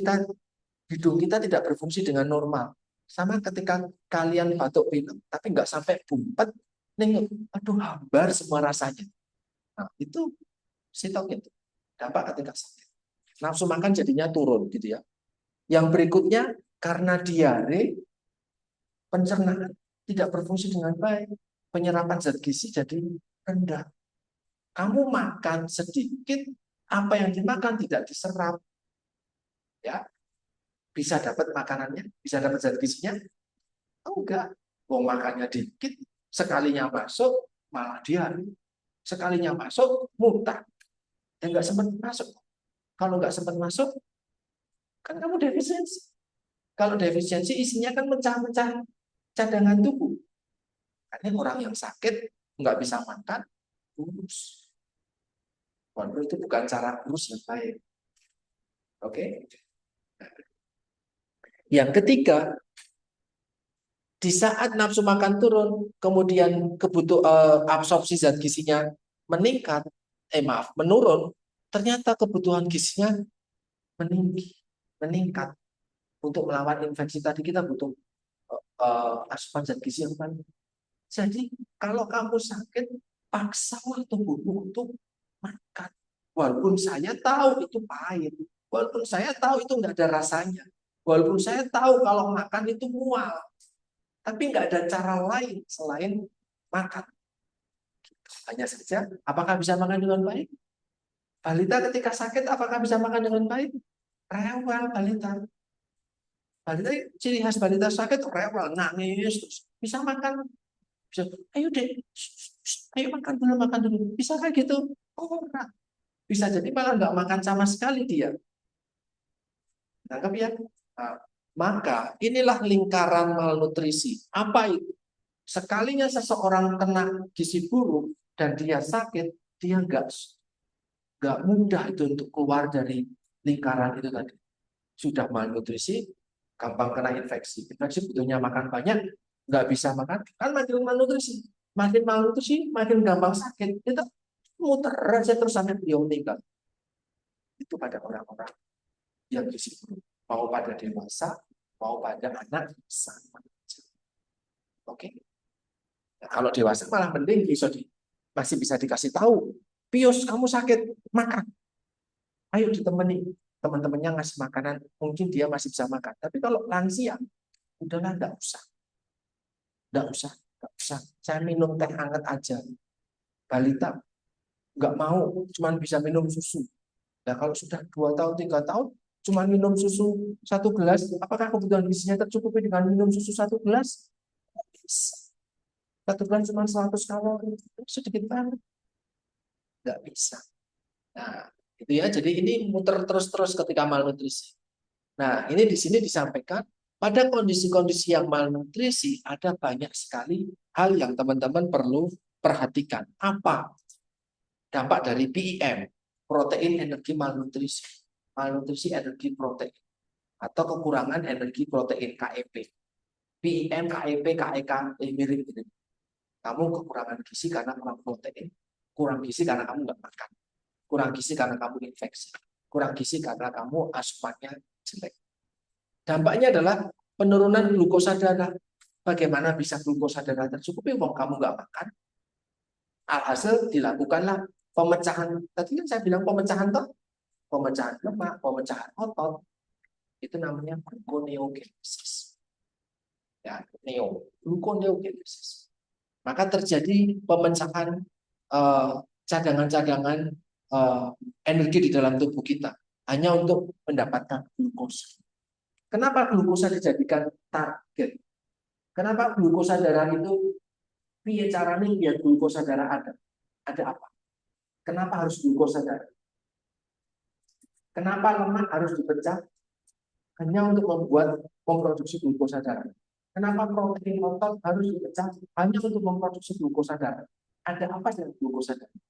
hidung kita tidak berfungsi dengan normal. Sama ketika kalian batuk pilek, tapi nggak sampai bumpet, aduh hambar semua rasanya. Nah, itu sitokin dampak ketika sakit. Nafsu makan jadinya turun gitu ya. Yang berikutnya karena diare, pencernaan tidak berfungsi dengan baik, penyerapan zat gizi jadi rendah. Kamu makan sedikit, apa yang dimakan tidak diserap. Ya, bisa dapat makanannya, bisa dapat zat gizinya? Enggak. Wong makannya dikit, sekalinya masuk malah diare. Sekalinya masuk muntah. Enggak sempat masuk. Kalau nggak sempat masuk, kan kamu defisiensi. Kalau defisiensi isinya kan mecah-mecah cadangan tubuh. Ini orang yang sakit nggak bisa makan, kurus. Waduh, itu bukan cara kurus yang baik. Oke. Yang ketiga, di saat nafsu makan turun, kemudian absorpsi zat gizinya meningkat, menurun, ternyata kebutuhan gizinya meningkat. Untuk melawan infeksi tadi kita butuh asupan zat gizi yang paling. Jadi kalau kamu sakit, paksalah tubuhmu untuk makan. Walaupun saya tahu itu pahit, walaupun saya tahu itu nggak ada rasanya, walaupun saya tahu kalau makan itu mual, tapi nggak ada cara lain selain makan. Hanya saja, apakah bisa makan dengan baik? Balita ketika sakit, apakah bisa makan dengan baik? Rewel balita. Balita, ciri khas balita sakit rewel, nangis, terus bisa makan. Bisa, ayo deh, ayo makan dulu. Bisa kayak gitu? Oh, enggak. Bisa jadi malah nggak makan sama sekali dia. Tangkap ya? Nah, maka inilah lingkaran malnutrisi. Apa itu? Sekalinya seseorang kena gizi buruk dan dia sakit, dia nggak mudah itu untuk keluar dari lingkaran itu tadi. Sudah malnutrisi, gampang kena infeksi. Infeksi butuhnya makan banyak, nggak bisa makan, kan makin malnutrisi. Makin malnutrisi, makin gampang sakit. Kita muter aja terus sampai beliau meninggal. Itu pada orang-orang yang gizi buruk. Mau pada dewasa, mau pada anak, sama. Oke. Nah, kalau dewasa malah mending masih bisa dikasih tahu. Pius, kamu sakit, makan. Ayo ditemani. Teman-temannya ngasih makanan, mungkin dia masih bisa makan. Tapi kalau lansia, udahlah, nggak usah. Nggak usah, nggak usah. Saya minum teh hangat aja. Balita nggak mau, cuma bisa minum susu. Nah, kalau sudah 2 tahun, 3 tahun, cuma minum susu 1 gelas, apakah kebutuhan gizinya tercukupi dengan minum susu 1 gelas? Bisa. 1 gelas cuma 100 kalori, sedikit banget. Nggak bisa. Nah, itu ya. Jadi ini muter terus-terus ketika malnutrisi. Nah, ini di sini disampaikan pada kondisi-kondisi yang malnutrisi ada banyak sekali hal yang teman-teman perlu perhatikan. Apa dampak dari PEM, protein energi malnutrisi, malnutrisi energi protein, atau kekurangan energi protein KEP. PEM, KEP, KEK mirip ini. Kamu kekurangan gizi karena kurang protein, kurang gizi karena kamu nggak makan, kurang gizi karena kamu infeksi, kurang gizi karena kamu asupannya jelek. Dampaknya adalah penurunan glukosa darah. Bagaimana bisa glukosa darah tercukupi? Wong kamu nggak makan. Alhasil dilakukanlah pemecahan. Tadi kan saya bilang pemecahan toh, pemecahan lemak, pemecahan otot. Itu namanya gluconeogenesis. Ya, gluconeogenesis. Maka terjadi pemecahan cadangan-cadangan energi di dalam tubuh kita hanya untuk mendapatkan glukosa. Kenapa glukosa dijadikan target? Kenapa glukosa darah itu piye caranya biar glukosa darah ada? Ada apa? Kenapa harus glukosa darah? Kenapa lemak harus dipecah hanya untuk memproduksi glukosa darah? Kenapa protein otot harus dipecah hanya untuk memproduksi glukosa darah? Ada apa dengan glukosa darah?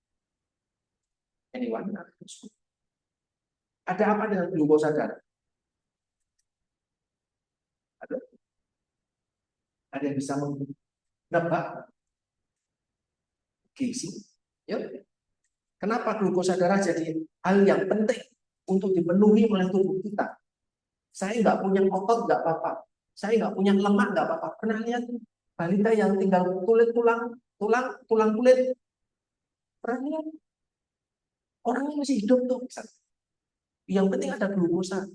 Anyone? Ada apa dengan glukosa darah? Ada yang bisa menebak gizi? Ya. Kenapa glukosa darah jadi hal yang penting untuk dipenuhi oleh tubuh kita? Saya nggak punya otot nggak apa-apa. Saya nggak punya lemak nggak apa-apa. Pernah lihat balita yang tinggal kulit tulang kulit? Pernah lihat? Orangnya masih hidup tuh. Yang penting ada glukosa.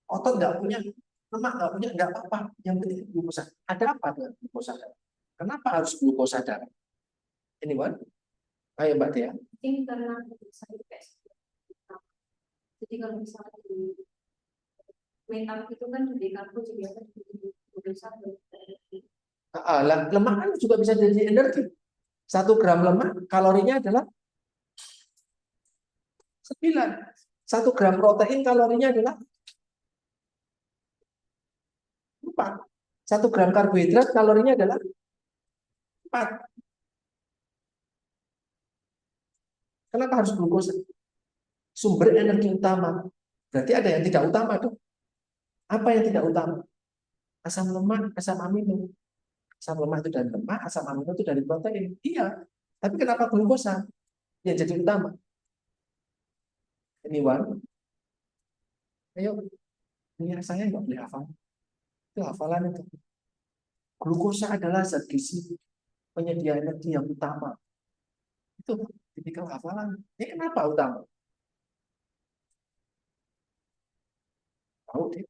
Otot nggak punya, lemak nggak punya, nggak apa-apa. Yang penting glukosa. Ada apa dengan glukosa darah? Kenapa harus glukosa darah? Ini Wan. Ayo Mbak Tia. Mungkin karena jadi kalau misalnya di metal itu kan di karbo juga Lemak kan juga bisa jadi energi. 1 gram lemak kalorinya adalah 9. 1 gram protein kalorinya adalah 4. 1 gram karbohidrat kalorinya adalah 4. Kenapa harus glukosa? Sumber energi utama. Berarti ada yang tidak utama dong. Apa yang tidak utama? Asam lemak, asam amino. Asam lemak itu dari lemak, asam amino itu dari protein. Iya. Tapi kenapa glukosa yang jadi utama? Anyone? Ayo, ini saya nggak boleh hafal. Itu hafalan itu. Glukosa adalah zat gizi penyedia energi yang utama. Itu tipikal hafalan. Ini kenapa utama? Tahu deh.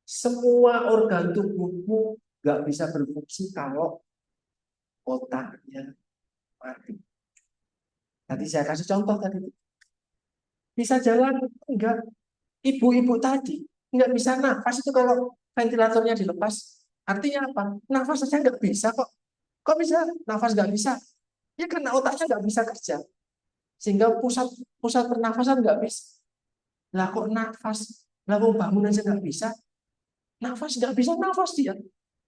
Semua organ tubuhmu nggak bisa berfungsi kalau otaknya mati. Tadi saya kasih contoh tadi. Bisa jalan? Enggak. Ibu-ibu tadi nggak bisa nafas itu kalau ventilatornya dilepas. Artinya apa? Nafas saja nggak bisa kok. Kok bisa? Nafas nggak bisa. Ya karena otaknya nggak bisa kerja. Sehingga pusat pusat pernafasan nggak bisa. Lah kok nafas? Lah kok bangun aja nggak bisa? Nafas nggak bisa nafas dia.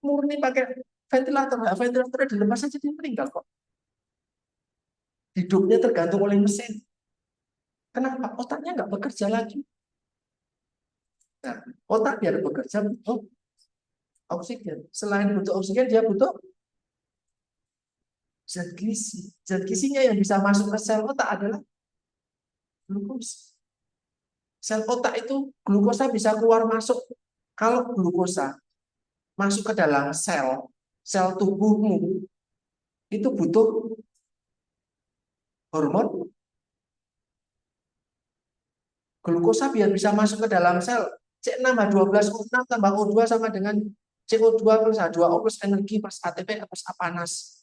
Murni pakai ventilator. Nah, ventilatornya dilepas saja dia meninggal kok. Hidupnya tergantung oleh mesin. Kenapa? Otaknya nggak bekerja lagi. Nah, otak biar bekerja butuh oksigen. Selain butuh oksigen, dia butuh zat gizi. Zat gizinya yang bisa masuk ke sel otak adalah glukosa. Sel otak itu glukosa bisa keluar masuk. Kalau glukosa masuk ke dalam sel tubuhmu itu butuh hormon glukosa biar bisa masuk ke dalam sel. C6H12O6 tambah O2 sama dengan CO2 plus H2O plus energi plus ATP plus A panas.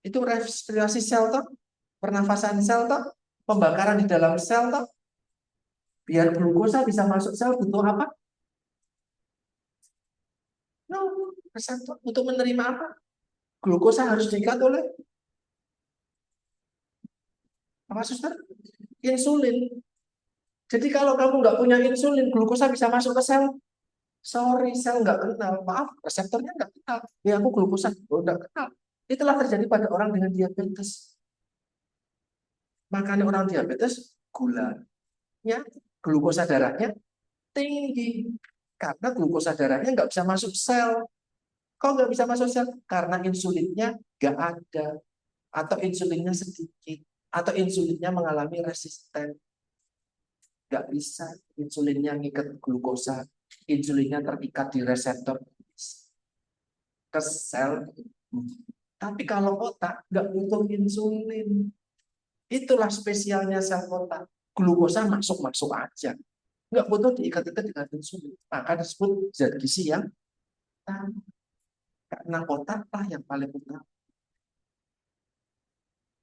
Itu respirasi sel toh, pernafasan sel toh, pembakaran di dalam sel toh. Biar glukosa bisa masuk sel butuh apa? No, reseptor untuk menerima apa? Glukosa harus diikat oleh apa, suster? Insulin. Jadi kalau kamu nggak punya insulin, glukosa bisa masuk ke sel. Sorry, sel nggak kenal. Maaf, reseptornya nggak kenal. Ya aku glukosa, oh, nggak kenal. Itulah terjadi pada orang dengan diabetes. Makanya orang diabetes, gulanya, glukosa darahnya tinggi. Karena glukosa darahnya nggak bisa masuk sel. Kok nggak bisa masuk sel? Karena insulinnya nggak ada. Atau insulinnya sedikit. Atau insulinnya mengalami resisten. Nggak bisa insulinnya ngikat glukosa. Insulinnya terikat di reseptor ke sel. Tapi kalau otak nggak butuh insulin. Itulah spesialnya sel otak. Glukosa masuk-masuk aja. Nggak butuh diikat-ikat dengan insulin. Maka disebut zat gizi yang utama. Karena otak lah yang paling utama.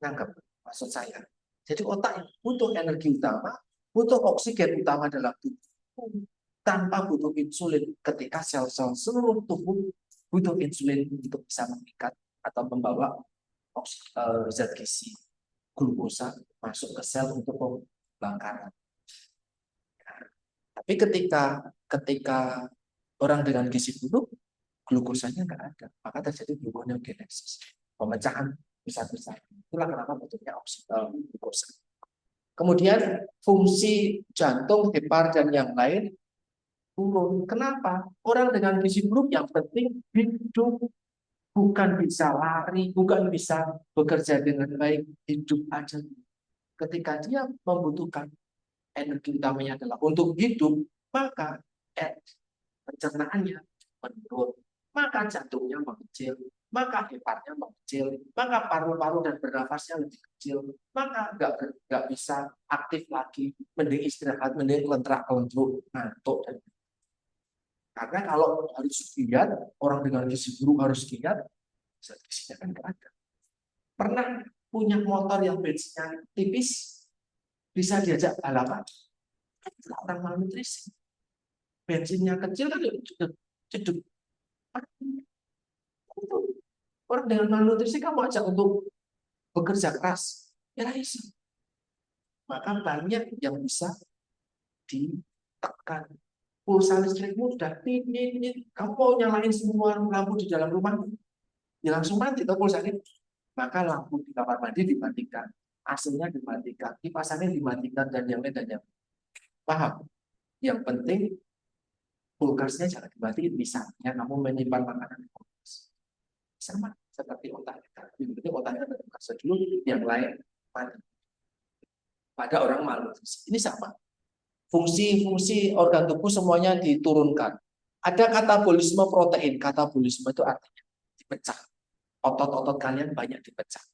Nangkep maksud saya. Jadi otak yang butuh energi utama, butuh oksigen utama dalam tubuh. Tanpa butuh insulin ketika sel-sel seluruh tubuh butuh insulin untuk bisa mengikat atau membawa zat gizi glukosa masuk ke sel untuk pembakaran. Tapi ketika orang dengan gizi buruk, glukosanya nggak ada, maka terjadi gluconeogenesis, pemecahan besar-besar. Itulah kenapa bentuknya glukosa. Kemudian fungsi jantung, hepar, dan yang lain turun. Kenapa? Orang dengan gizi buruk yang penting hidup, bukan bisa lari, bukan bisa bekerja dengan baik, hidup aja. Ketika dia membutuhkan energi utamanya adalah untuk hidup, maka pencernaannya menurun, maka jantungnya mengecil, maka heparnya mengecil, maka paru-paru dan bernafasnya lebih kecil, maka nggak bisa aktif lagi, mending istirahat, mending kelentrak-kelentruk, ngantuk. Karena kalau harus giat, orang dengan gizi buruk harus giat, gizinya kan nggak ada. Pernah punya motor yang bensinnya tipis, bisa diajak balapan? Itulah orang malnutrisi. Bensinnya kecil kan ceduk. Orang dengan malnutrisi kamu ajak untuk bekerja keras, ya bisa. Maka banyak yang bisa ditekan. Pulsa listrikmu sudah tit, kamu mau nyalain semua lampu di dalam rumah, ya langsung mati atau pulsa ini. Maka lampu di kamar mandi dimatikan, AC-nya dimatikan, kipas angin dimatikan, dan yang lain dan yang lain. Paham? Yang penting kulkasnya jangan dimatiin. Misalnya kamu menyimpan makanan di kulkas, sama seperti otak kita. Yang penting otaknya berfungsi dulu, yang lain mati. pada orang malnutrisi. Ini sama. Fungsi-fungsi organ tubuh semuanya diturunkan. Ada katabolisme protein. Katabolisme itu artinya dipecah. Otot-otot kalian banyak dipecah.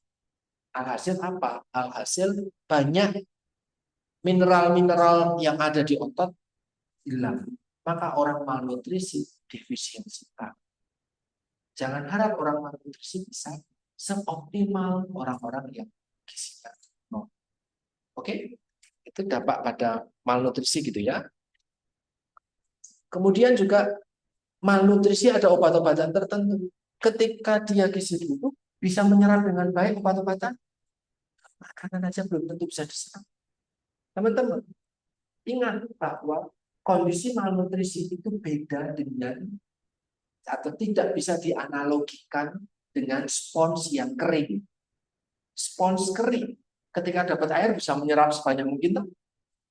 Alhasil apa? Alhasil banyak mineral-mineral yang ada di otot hilang. Maka orang malnutrisi defisiensi A. Jangan harap orang malnutrisi bisa seoptimal orang-orang yang gizinya nol. Oke? Itu dampak pada malnutrisi gitu ya. Kemudian juga malnutrisi ada obat-obatan tertentu. Ketika dia gizi buruk, bisa menyerap dengan baik obat-obatan, makanan aja belum tentu bisa diserap. Teman-teman, ingat bahwa kondisi malnutrisi itu beda dengan atau tidak bisa dianalogikan dengan spons yang kering. Spons kering, ketika dapat air bisa menyerap sebanyak mungkin.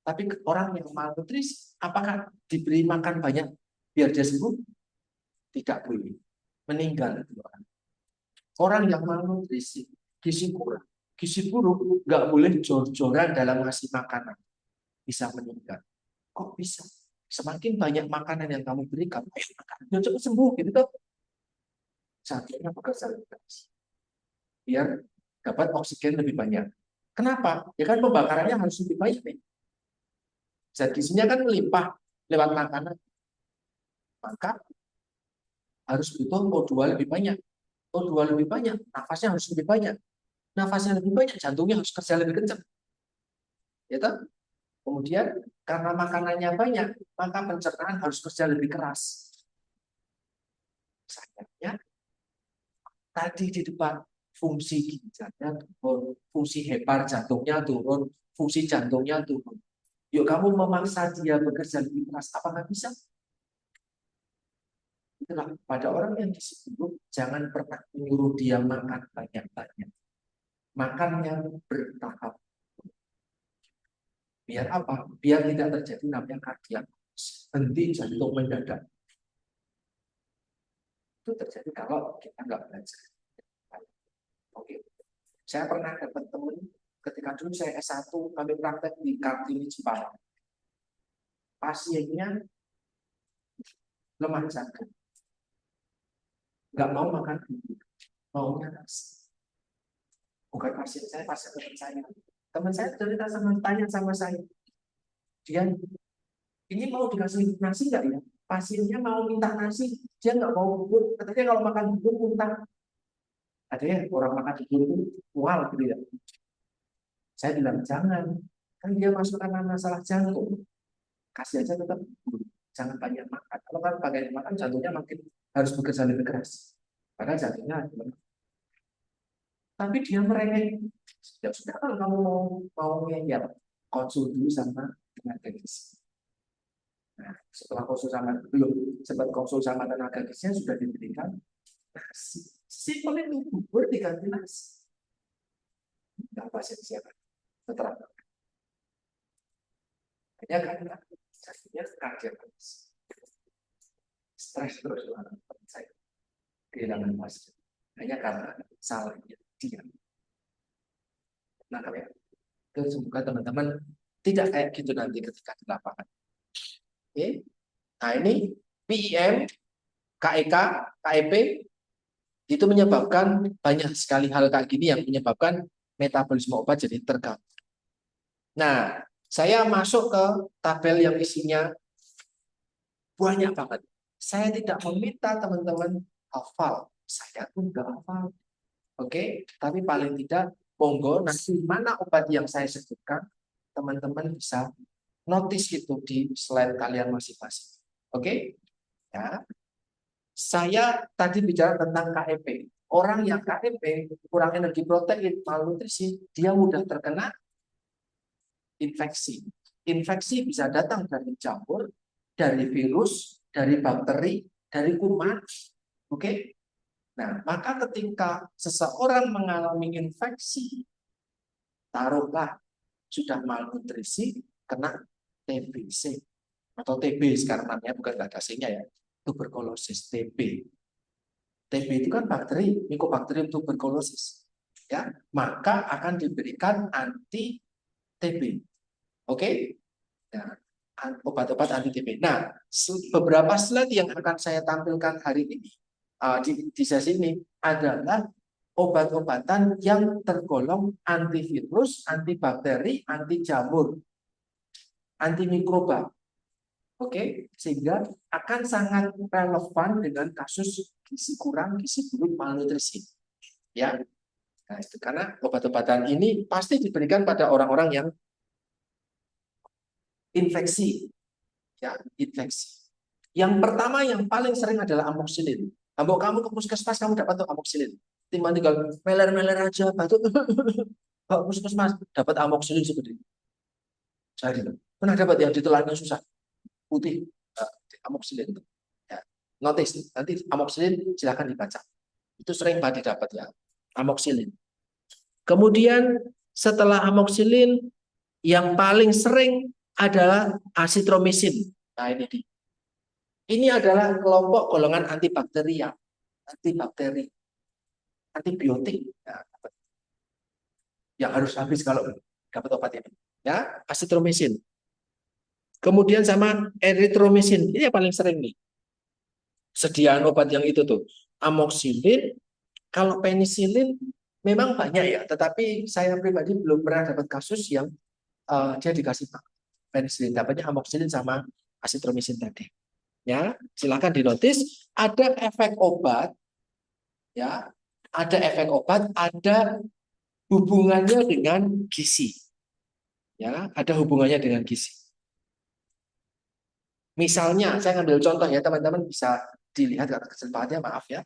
Tapi orang yang malnutrisi, apakah diberi makan banyak biar dia sembuh? Tidak boleh. Meninggal. Orang yang malnutrisi, gizi kurang, gizi buruk, nggak boleh jor-joran dalam ngasih makanan. Bisa meninggal. Kok bisa? Semakin banyak makanan yang kamu berikan, ayo makan, biar cepat sembuh, gitu tuh. Jantungnya bekerja lebih keras. Biar dapat oksigen lebih banyak. Kenapa? Ya kan pembakarannya harus lebih banyak nih. Zat gizinya kan melimpah lewat makanan. Maka harus butuh O2 lebih banyak. O2 lebih banyak, nafasnya harus lebih banyak. Nafasnya lebih banyak, jantungnya harus kerja lebih kencang. Ya toh? Kemudian karena makanannya banyak, maka pencernaan harus kerja lebih keras. Sayangnya tadi di depan fungsi ginjalnya turun, fungsi hepar jantungnya turun, fungsi jantungnya turun. Yuk kamu memaksa dia bekerja lebih keras, apakah bisa? Itulah pada orang yang gizi buruk, jangan pernah menyuruh dia makan banyak-banyak. Makan yang bertahap. Biar apa? Biar tidak terjadi namanya kardiak, henti jantung mendadak. Itu terjadi kalau kita nggak belajar. Oke. Saya pernah dapat teman ketika dulu saya S1 kami praktek di Kartini Jepara. Pasiennya lemah jantung, nggak mau makan bubur, maunya nasi. Bukan pasien saya, pasien teman saya. Teman saya cerita tanya sama saya, dia ini mau dikasih nasi nggak ya? Pasiennya mau minta nasi, dia nggak mau bubur. Katanya kalau makan bubur muntah. Ada ya orang makan bubur itu mual gitu ya. Saya bilang jangan, kan dia masuk karena masalah jantung. Kasih aja tetap bubur, jangan banyak makan. Kalau kan banyak makan jantungnya makin harus bekerja lebih keras. Padahal jantungnya tapi dia merengek. Ya sudah kalau kamu mau ngeyel, konsul dulu sama tenaga gizi. Nah, setelah konsul sama belum sempat konsul sama tenaga gizinya sudah diberikan nasi. Simpel itu bubur diganti nasi. Enggak pasien siapa? Setelah hanya karena jadinya kaget, stres terus saya kehilangan pasien. Hanya karena salahnya dia. Nah, kalian itu semoga teman-teman tidak kayak gitu nanti ketika di lapangan. Oke. Nah, ini PIM, KEK, KEP itu menyebabkan banyak sekali hal kayak gini yang menyebabkan metabolisme obat jadi terganggu. Nah, saya masuk ke tabel yang isinya banyak banget. Saya tidak meminta teman-teman hafal. Saya pun nggak hafal. Oke, tapi paling tidak monggo nanti mana obat yang saya sebutkan, teman-teman bisa notice itu di slide kalian masing-masing. Oke? Ya. Saya tadi bicara tentang KEP. Orang yang KEP, kurang energi protein, malnutrisi, dia mudah terkena infeksi. Infeksi bisa datang dari jamur, dari virus, dari bakteri, dari kuman. Oke? Nah, maka ketika seseorang mengalami infeksi, taruhlah sudah malnutrisi, kena TBC atau TB sekarang namanya, bukan nggak ada C-nya ya, tuberkulosis TB. TB itu kan bakteri, Mycobacterium tuberculosis, ya, maka akan diberikan anti TB. Oke? Nah, obat-obat anti TB. Nah, beberapa slide yang akan saya tampilkan hari ini di sesi ini adalah obat-obatan yang tergolong antivirus, antibakteri, anti jamur, antimikroba. Oke, sehingga akan sangat relevan dengan kasus gizi kurang, gizi buruk, malnutrisi. Ya, nah, itu karena obat-obatan ini pasti diberikan pada orang-orang yang infeksi, ya, infeksi. Yang pertama yang paling sering adalah amoxicillin. Ambok kamu ke puskesmas kamu dapat tuh amoxicillin. Timbang tinggal meler-meler aja batuk. Pak puskesmas dapat amoxicillin seperti itu. Saya pernah dapat yang ditelannya susah putih amoxicillin itu. Ya. Notice nanti amoxicillin silahkan dibaca. Itu sering banget didapat ya amoxicillin. Kemudian setelah amoxicillin yang paling sering adalah asitromisin. Nah ini adalah kelompok golongan antibakteria, antibakteri, antibiotik ya, yang harus habis kalau dapat obat ini. Ya, asitromisin. Kemudian sama eritromisin. Ini yang paling sering nih. Sediaan obat yang itu tuh. Amoxicillin, kalau penisilin memang banyak ya, tetapi saya pribadi belum pernah dapat kasus yang dia dikasih penisilin. Dapatnya amoxicillin sama asitromisin tadi. Ya, silakan dinotis. Ada efek obat, ya, ada efek obat, ada hubungannya dengan gizi. Ya, ada hubungannya dengan gizi. Misalnya, saya ngambil contoh ya, teman-teman bisa dilihat kata kesempatannya, maaf ya.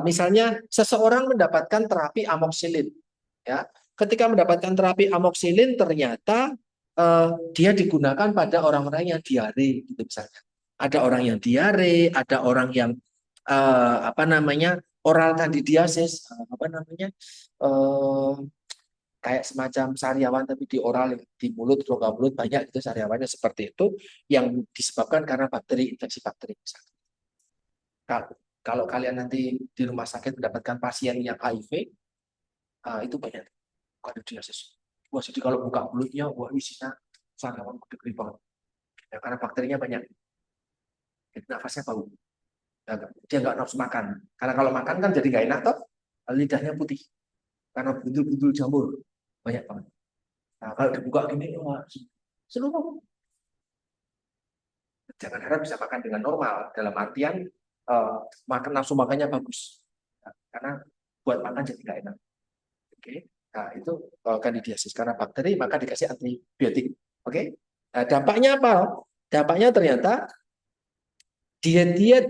Misalnya, seseorang mendapatkan terapi amoxicillin. Ya, ketika mendapatkan terapi amoxicillin, ternyata dia digunakan pada orang-orang yang diare, gitu misalnya. Ada orang yang diare, ada orang yang apa namanya oral candidiasis, apa namanya kayak semacam sariawan tapi di oral di mulut rongga mulut banyak itu sariawannya seperti itu yang disebabkan karena bakteri infeksi bakteri misalnya. Kalau kalian nanti di rumah sakit mendapatkan pasien yang HIV itu banyak candidiasis. Wah jadi kalau buka mulutnya wah isinya sariawan gede banget ya, karena bakterinya banyak. Jadi nafasnya bau. Ya, dia nggak nafsu makan karena kalau makan kan jadi nggak enak toh lidahnya putih karena buntul-buntul jamur banyak banget. Nah, kalau dibuka gini, wah, seluruh. Jangan harap bisa makan dengan normal, dalam artian makan nafsu makannya bagus. Nah, karena buat makan jadi nggak enak. Oke, nah itu kandidiasis karena bakteri maka dikasih antibiotik. Oke, nah, dampaknya apa? Dampaknya ternyata diet-diet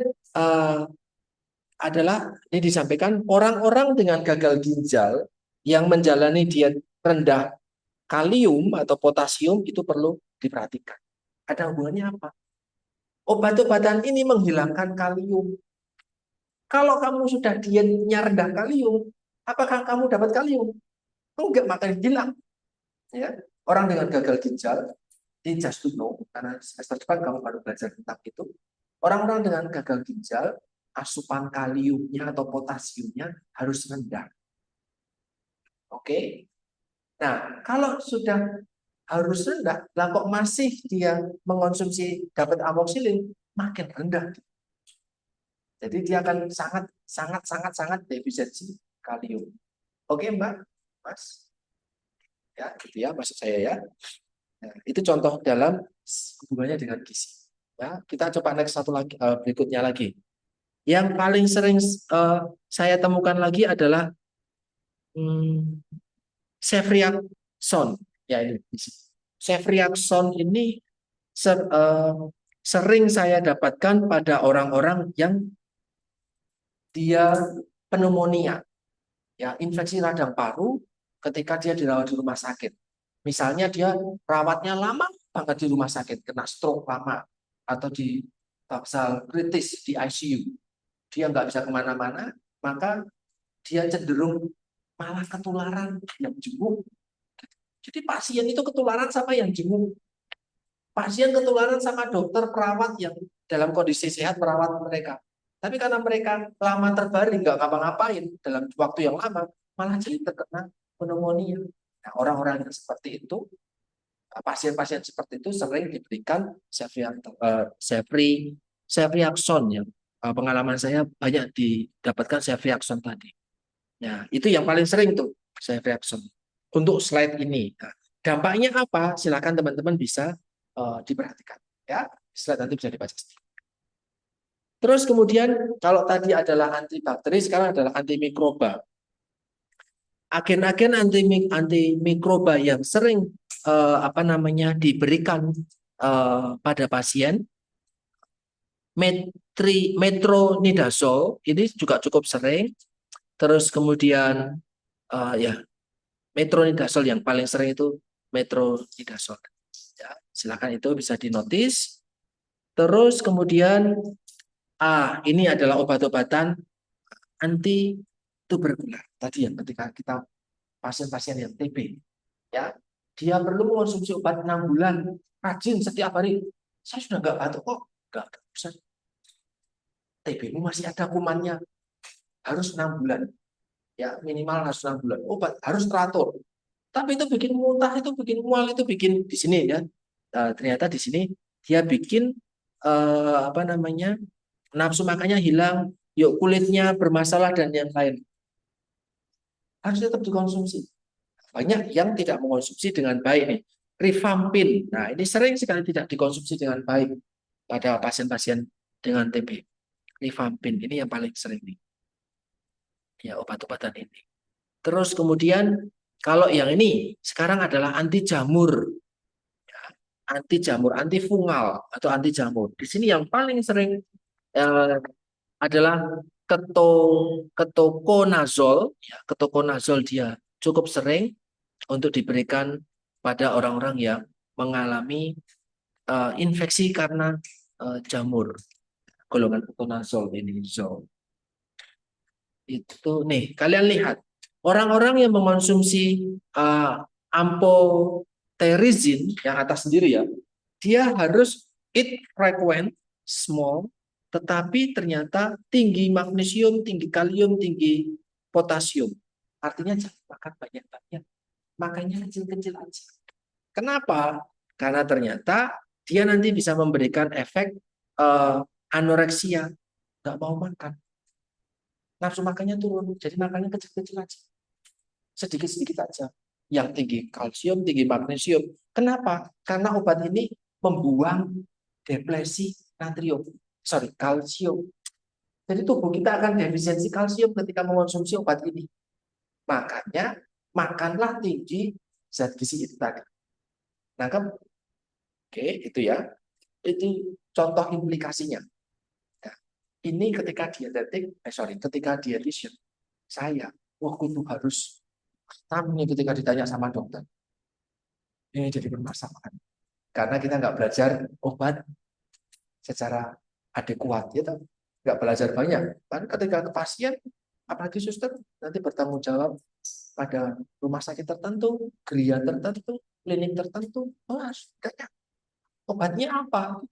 adalah ini disampaikan orang-orang dengan gagal ginjal yang menjalani diet rendah kalium atau potasium itu perlu diperhatikan. Ada hubungannya apa? Obat-obatan ini menghilangkan kalium. Kalau kamu sudah dietnya rendah kalium, apakah kamu dapat kalium? Enggak, makanya hilang. Ya. Orang dengan gagal ginjal, ini just to know, karena semester depan kamu baru belajar tentang itu. Orang-orang dengan gagal ginjal, asupan kaliumnya atau potasiumnya harus rendah. Oke. Nah, kalau sudah harus rendah, lah kok masih dia mengonsumsi dapat amoxicillin, makin rendah. Jadi dia akan sangat defisiensi kalium. Oke, Mbak, Mas, ya, gitu ya, maksud saya ya. Nah, itu contoh dalam hubungannya dengan gizi. Ya, kita coba next satu lagi, berikutnya lagi. Yang paling sering saya temukan lagi adalah ceftriaxone. Ya ini. Ceftriaxone ini sering saya dapatkan pada orang-orang yang dia pneumonia, ya infeksi radang paru ketika dia dirawat di rumah sakit. Misalnya dia rawatnya lama banget di rumah sakit, kena stroke lama atau di fase kritis di ICU, dia nggak bisa kemana-mana, maka dia cenderung malah ketularan yang jenguk. Jadi pasien itu ketularan sama yang jenguk. Pasien ketularan sama dokter perawat yang dalam kondisi sehat merawat mereka. Tapi karena mereka lama terbaring, nggak ngapa-ngapain dalam waktu yang lama, malah jadi terkena pneumonia. Nah, orang-orang yang seperti itu, pasien-pasien seperti itu sering diberikan ceftriaxone ya. Pengalaman saya banyak didapatkan ceftriaxone tadi. Ya, itu yang paling sering tuh ceftriaxone. Untuk slide ini, nah, dampaknya apa? Silakan teman-teman bisa diperhatikan. Ya, slide nanti bisa dibaca. Terus kemudian kalau tadi adalah antibakteri, sekarang adalah antimikroba. Agen-agen antimikroba yang sering diberikan pada pasien, metronidazole ini juga cukup sering. Terus kemudian ya metronidazole yang paling sering itu metronidazole. Ya, silakan itu bisa dinotis. Terus kemudian ini adalah obat-obatan anti tuberkular. Tadi yang ketika kita pasien-pasien yang TB, ya dia perlu mengonsumsi obat 6 bulan rajin setiap hari. Saya sudah nggak batuk kok, nggak bisa. TB-mu masih ada kumannya, harus 6 bulan. Ya minimal harus 6 bulan. Obat harus teratur. Tapi itu bikin muntah, itu bikin mual, itu bikin di sini ya. Ternyata di sini dia bikin nafsu makannya hilang, yuk kulitnya bermasalah dan yang lain. Harus tetap dikonsumsi. Banyak yang tidak mengonsumsi dengan baik nih. Rifampin. Nah, ini sering sekali tidak dikonsumsi dengan baik pada pasien-pasien dengan TB. Rifampin ini yang paling sering nih. Ya, obat-obatan ini. Terus kemudian kalau yang ini sekarang adalah anti jamur. Ya, anti jamur, anti fungal atau anti jamur. Di sini yang paling sering adalah ketoconazole. Ya, ketoconazole dia cukup sering untuk diberikan pada orang-orang yang mengalami infeksi karena jamur. Golongan ketoconazole ini zol. Itu nih, kalian lihat orang-orang yang mengonsumsi amphotericin yang atas sendiri ya, dia harus eat frequent, small, tetapi ternyata tinggi magnesium, tinggi kalium, tinggi potasium. Artinya jangan makan banyak-banyak, makannya kecil-kecil aja. Kenapa? Karena ternyata dia nanti bisa memberikan efek anoreksia, nggak mau makan. Nafsu makannya turun, jadi makannya kecil-kecil aja. Sedikit-sedikit aja. Yang tinggi kalsium, tinggi magnesium. Kenapa? Karena obat ini membuang depresi natrium. Kalsium. Jadi tubuh kita akan defisiensi kalsium ketika mengonsumsi obat ini. Makanya makanlah tinggi zat gizi itu tadi. Nangkep? Oke, itu ya. Itu contoh implikasinya. Nah, ini ketika ketika dietitian, saya waktu itu harus tamunya ketika ditanya sama dokter. Ini jadi permasalahan. Karena kita nggak belajar obat secara adekuat, ya, nggak belajar banyak. Kan ketika ke pasien, apalagi suster, nanti bertanggung jawab pada rumah sakit tertentu, geria tertentu, klinik tertentu, harus tanya obatnya apa.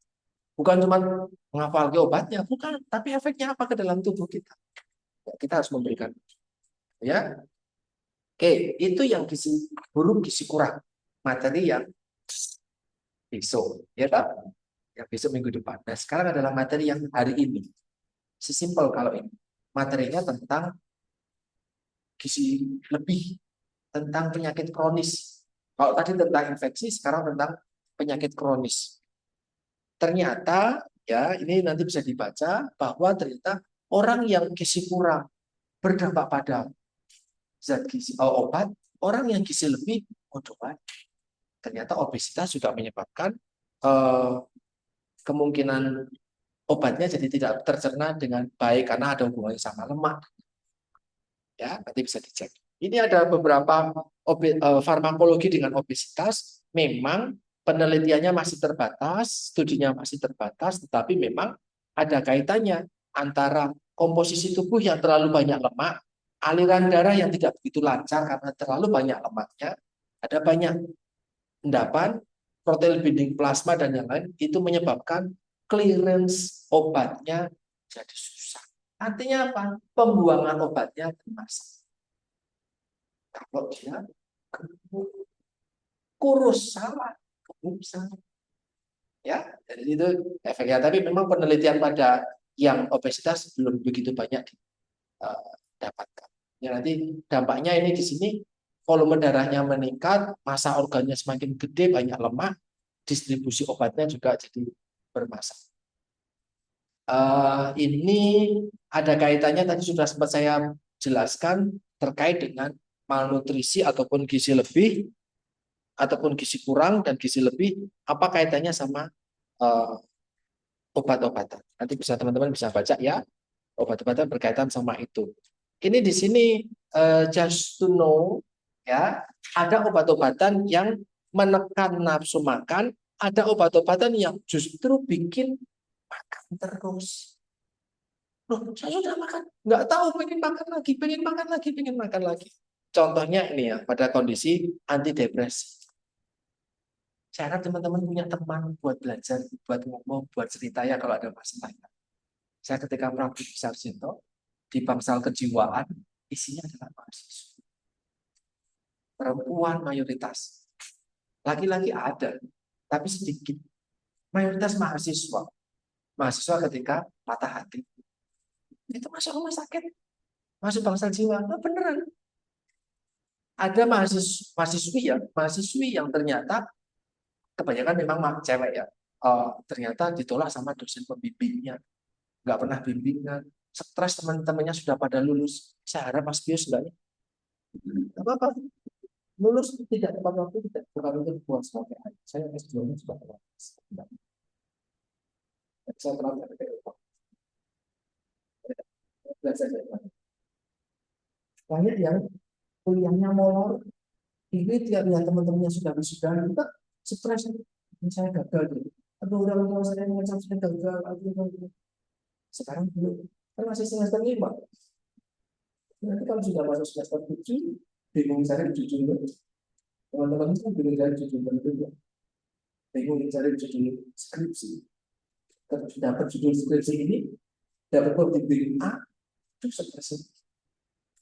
Bukan cuma menghafal obatnya, bukan, tapi efeknya apa ke dalam tubuh kita. Ya, kita harus memberikan. Ya, oke, itu yang gizi buruk, gizi kurang, materi yang besok, ya kan? Yang besok minggu depan. Nah, sekarang adalah materi yang hari ini. Sesimpel kalau ini. Materinya tentang gizi lebih, tentang penyakit kronis. Kalau tadi tentang infeksi, sekarang tentang penyakit kronis. Ternyata ya ini nanti bisa dibaca bahwa ternyata orang yang gizi kurang berdampak pada zat gizi obat, orang yang gizi lebih obat. Ternyata obesitas juga menyebabkan kemungkinan obatnya jadi tidak tercerna dengan baik karena ada hubungannya sama lemak. Ya, nanti bisa dicek. Ini ada beberapa farmakologi dengan obesitas. Memang penelitiannya masih terbatas, studinya masih terbatas, tetapi memang ada kaitannya antara komposisi tubuh yang terlalu banyak lemak, aliran darah yang tidak begitu lancar karena terlalu banyak lemaknya, ada banyak endapan, protein binding plasma dan yang lain, itu menyebabkan clearance obatnya jadi susah. Artinya apa? Pembuangan obatnya bermasalah. Kalau dia gemuk, kurus sama, gemuk sama. Ya, jadi itu efeknya. Tapi memang penelitian pada yang obesitas belum begitu banyak didapatkan. Ya, nanti dampaknya ini di sini volume darahnya meningkat, massa organnya semakin gede, banyak lemak, distribusi obatnya juga jadi bermasalah. Ini ada kaitannya tadi sudah sempat saya jelaskan terkait dengan malnutrisi ataupun gizi lebih ataupun gizi kurang dan gizi lebih, apa kaitannya sama obat-obatan. Nanti bisa teman-teman bisa baca ya, obat-obatan berkaitan sama itu. Ini di sini just to know ya, ada obat-obatan yang menekan nafsu makan, ada obat-obatan yang justru bikin makan terus. Loh, saya sudah makan, nggak tahu pengen makan lagi, pengen makan lagi, pengen makan lagi. Contohnya ini ya, pada kondisi antidepresi. Saya harap teman-teman punya teman buat belajar, buat ngomong, buat cerita ya kalau ada masalah. Saya ketika Prabu Sarjito di Bangsal Kejiwaan, isinya adalah mahasiswa. Perempuan mayoritas. Laki-laki ada, tapi sedikit. Mayoritas mahasiswa. Mahasiswa ketika patah hati. Itu masuk rumah sakit. Masuk Bangsal Jiwa. Nah, beneran. Ada mahasiswi ya, mahasiswi yang ternyata kebanyakan memang cewek ya. Ternyata ditolak sama dosen pembimbingnya. Nggak pernah bimbingan. Stres teman-temannya sudah pada lulus. Saya harap Mas Bius enggak. Apa-apa. Lulus tidak tepat waktu, tidak bukan untuk buat sebagai anak. Saya S2-nya juga tepat. Saya terlalu belajar dari mana. Banyak yang kuliahnya molor, ini tiap lihat teman-temannya sudah wisuda, kita stres. Saya gagal gitu. Aduh, orang-orang saya macam saya gagal. Aduh. Sekarang belum. Kan masih semester 5. Nanti kalau sudah masuk semester 7, bingung cari judul. Teman-teman itu bingung cari judul tentu. Bingung cari judul skripsi. Dapat judul skripsi ini, dapat pembimbing A, itu stres.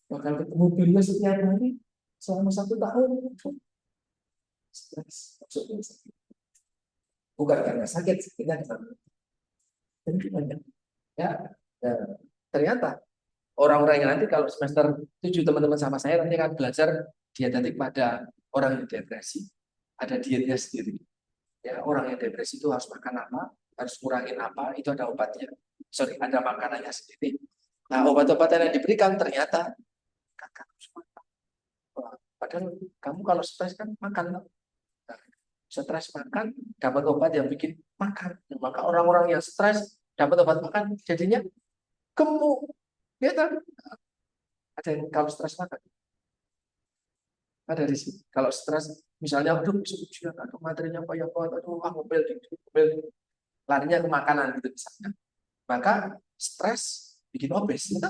Bakal ketemu beliau setiap hari selama 1 tahun. Stres. Bukan karena sakit, sakitnya karena tentu banyak. Ya, ternyata orang-orang yang nanti kalau semester 7 teman-teman sama saya nanti akan belajar dietetik pada orang yang depresi. Ada dietnya sendiri. Ya, orang yang depresi itu harus makan apa, harus kurangin apa, itu ada obatnya. Sorry, ada makanannya sendiri. Nah, obat-obatan yang diberikan ternyata kakak harus makan. Padahal kamu kalau stres kan makan. Nah, stres makan, dapat obat yang bikin makan. Maka orang-orang yang stres dapat obat makan, jadinya gemuk. Ya kan? Ada yang kalau stres makan. Ada di sini. Kalau stres, misalnya, aduh, besok ujian, aduh, materinya banyak banget, aduh, ngomel, larinya ke makanan gitu misalnya. Maka stres bikin obes, gitu,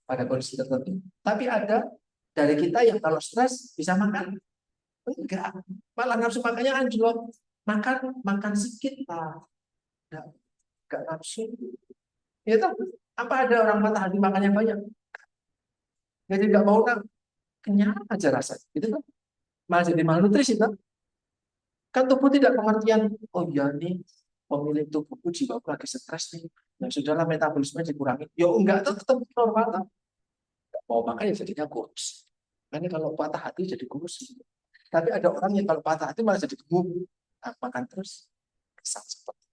pada kondisi tertentu. Tapi ada dari kita yang kalau stres bisa makan. Enggak, malah nafsu makannya anjlok. Makan sedikit lah. Enggak nafsu. Ya tahu, apa ada orang patah hati makannya banyak? Jadi enggak mau kenyang aja rasanya. Gitu kan? Malah jadi malnutrisi kan? Kan tubuh tidak pengertian. Oh iya nih, pemilik tubuhku jiwaku lagi stres nih. Ya sudahlah metabolisme dikurangi. Ya enggak, tetap normal. Enggak mau makan ya jadinya kurus. Karena kalau patah hati jadi kurus. Tapi ada orang yang kalau patah hati malah jadi gemuk. Nah, makan terus. Kesal seperti.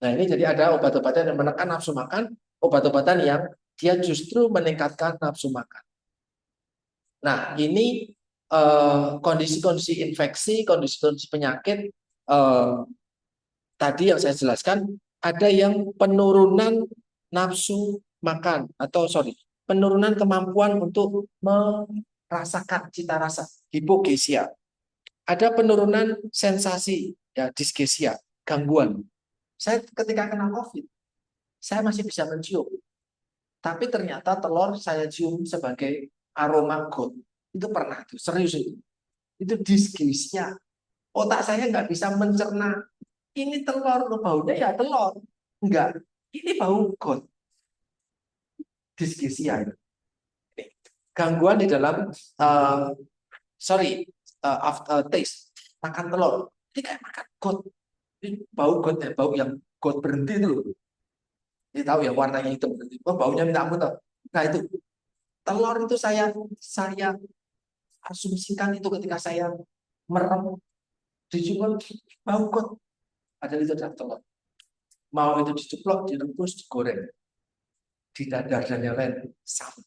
Nah ini jadi ada obat-obatan yang menekan nafsu makan, obat-obatan yang dia justru meningkatkan nafsu makan. Nah ini kondisi-kondisi infeksi, kondisi-kondisi penyakit tadi yang saya jelaskan, ada yang penurunan nafsu makan atau penurunan kemampuan untuk merasakan cita rasa, hipogesia. Ada penurunan sensasi, ya disgesia, gangguan. Saya ketika kena COVID, saya masih bisa mencium. Tapi ternyata telur saya cium sebagai aroma gold. Itu pernah tuh, serius itu. Itu disgesia. Otak saya nggak bisa mencerna. Ini telur, lo baunya ya telur. Enggak, ini bau gold. Disgesia itu. Gangguan di dalam, after taste, makan telur. Ini kayak makan got. Ini bau got ya, bau yang got berhenti itu loh. Ini tahu ya warnanya hitam berhenti. Oh, baunya minta ampun tau. Nah itu telur itu saya asumsikan itu ketika saya merem dijual bau got. Padahal itu adalah telur. Mau itu diceplok, direbus, digoreng, di dadar dan yang lain sama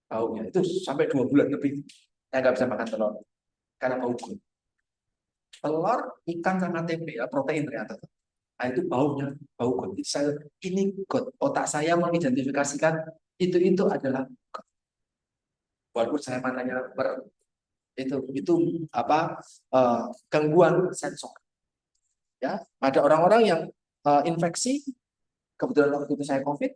baunya. Itu sampai 2 bulan lebih saya nggak bisa makan telur karena bau got. Telur, ikan sama tempe ya protein ternyata. Nah, itu baunya bau got. Ini got. Otak saya mengidentifikasikan itu adalah got. Walaupun saya matanya itu apa gangguan sensor. Ya, ada orang-orang yang infeksi, kebetulan waktu itu saya COVID,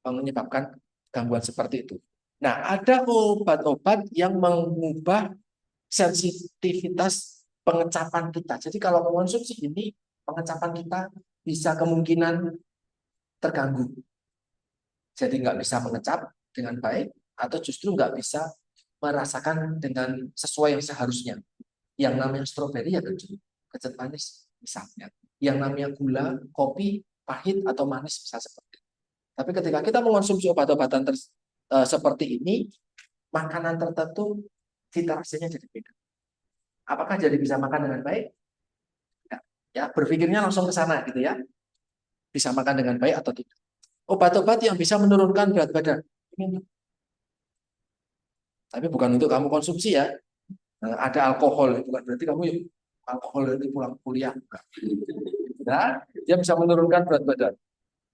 menyebabkan gangguan seperti itu. Nah, ada obat-obat yang mengubah sensitivitas pengecapan kita. Jadi kalau mengonsumsi ini, pengecapan kita bisa kemungkinan terganggu. Jadi nggak bisa mengecap dengan baik, atau justru nggak bisa merasakan dengan sesuai yang seharusnya. Yang namanya stroberi ya kecut manis misalnya. Yang namanya gula, kopi, pahit atau manis bisa seperti itu. Tapi ketika kita mengonsumsi obat-obatan seperti ini, makanan tertentu cita rasanya jadi beda. Apakah jadi bisa makan dengan baik? Ya, ya berpikirnya langsung ke sana gitu ya. Bisa makan dengan baik atau tidak. Obat-obat yang bisa menurunkan berat badan. Tapi bukan untuk kamu konsumsi ya. Ada alkohol, bukan berarti kamu alkohol itu pulang kuliah. Nah, dia bisa menurunkan berat badan.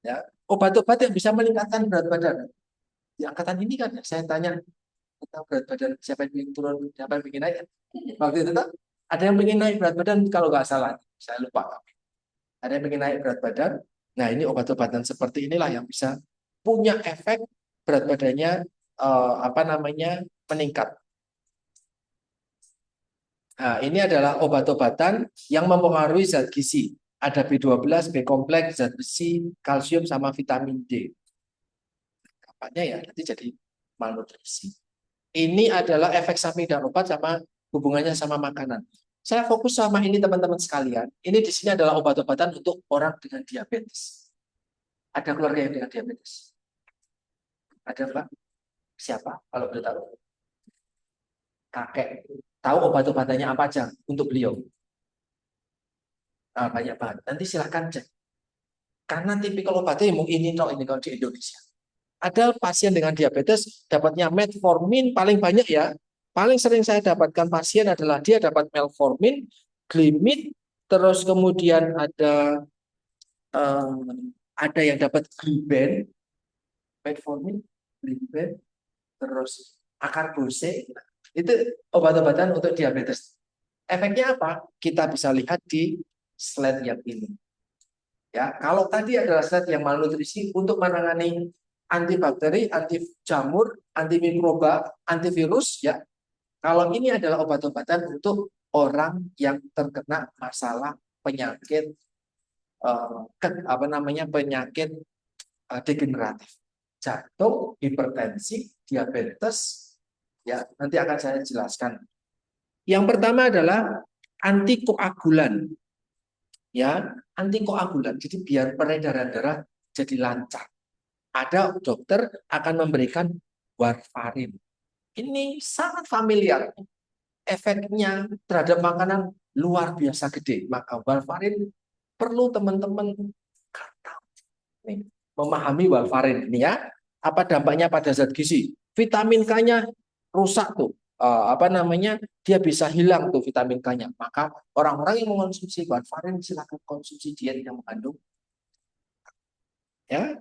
Ya, obat-obat yang bisa meningkatkan berat badan. Di angkatan ini kan saya tanya tentang berat badan, siapa yang ingin turun, siapa yang ingin naik. Waktu itu ada yang ingin naik berat badan kalau nggak salah, saya lupa. Ada yang ingin naik berat badan. Nah, ini obat-obatan seperti inilah yang bisa punya efek berat badannya meningkat. Nah, ini adalah obat-obatan yang mempengaruhi zat gizi. Ada B12, B kompleks, zat besi, kalsium, sama vitamin D. Kapannya ya nanti jadi malnutrisi. Ini adalah efek samping dari obat sama hubungannya sama makanan. Saya fokus sama ini teman-teman sekalian. Ini di sini adalah obat-obatan untuk orang dengan diabetes. Ada keluarga yang dengan diabetes? Ada Pak? Siapa? Kalau boleh tahu. Kakek. Tahu obat-obatannya apa aja untuk beliau? Nah, banyak banget. Nanti silahkan cek. Karena tipikal obatnya ini kalau di Indonesia. Ada pasien dengan diabetes dapatnya metformin paling banyak ya. Paling sering saya dapatkan pasien adalah dia dapat metformin, glimid, terus kemudian ada yang dapat gliben, metformin, gliben, terus akarbose. Itu obat-obatan untuk diabetes. Efeknya apa? Kita bisa lihat di slide yang ini. Ya, kalau tadi adalah slide yang malnutrisi untuk menangani antibakteri, anti jamur, antimikroba, antivirus ya. Kalau ini adalah obat-obatan untuk orang yang terkena masalah penyakit penyakit degeneratif. Jantung, hipertensi, diabetes ya, nanti akan saya jelaskan. Yang pertama adalah antikoagulan. Ya, antikoagulan. Jadi biar peredaran darah jadi lancar. Ada dokter akan memberikan warfarin. Ini sangat familiar. Efeknya terhadap makanan luar biasa gede. Maka warfarin perlu teman-teman memahami warfarin ini ya. Apa dampaknya pada zat gizi? Vitamin K-nya rusak tuh. Dia bisa hilang tuh vitamin K-nya. Maka orang-orang yang mengonsumsi warfarin silakan konsumsi diet yang mengandung ya.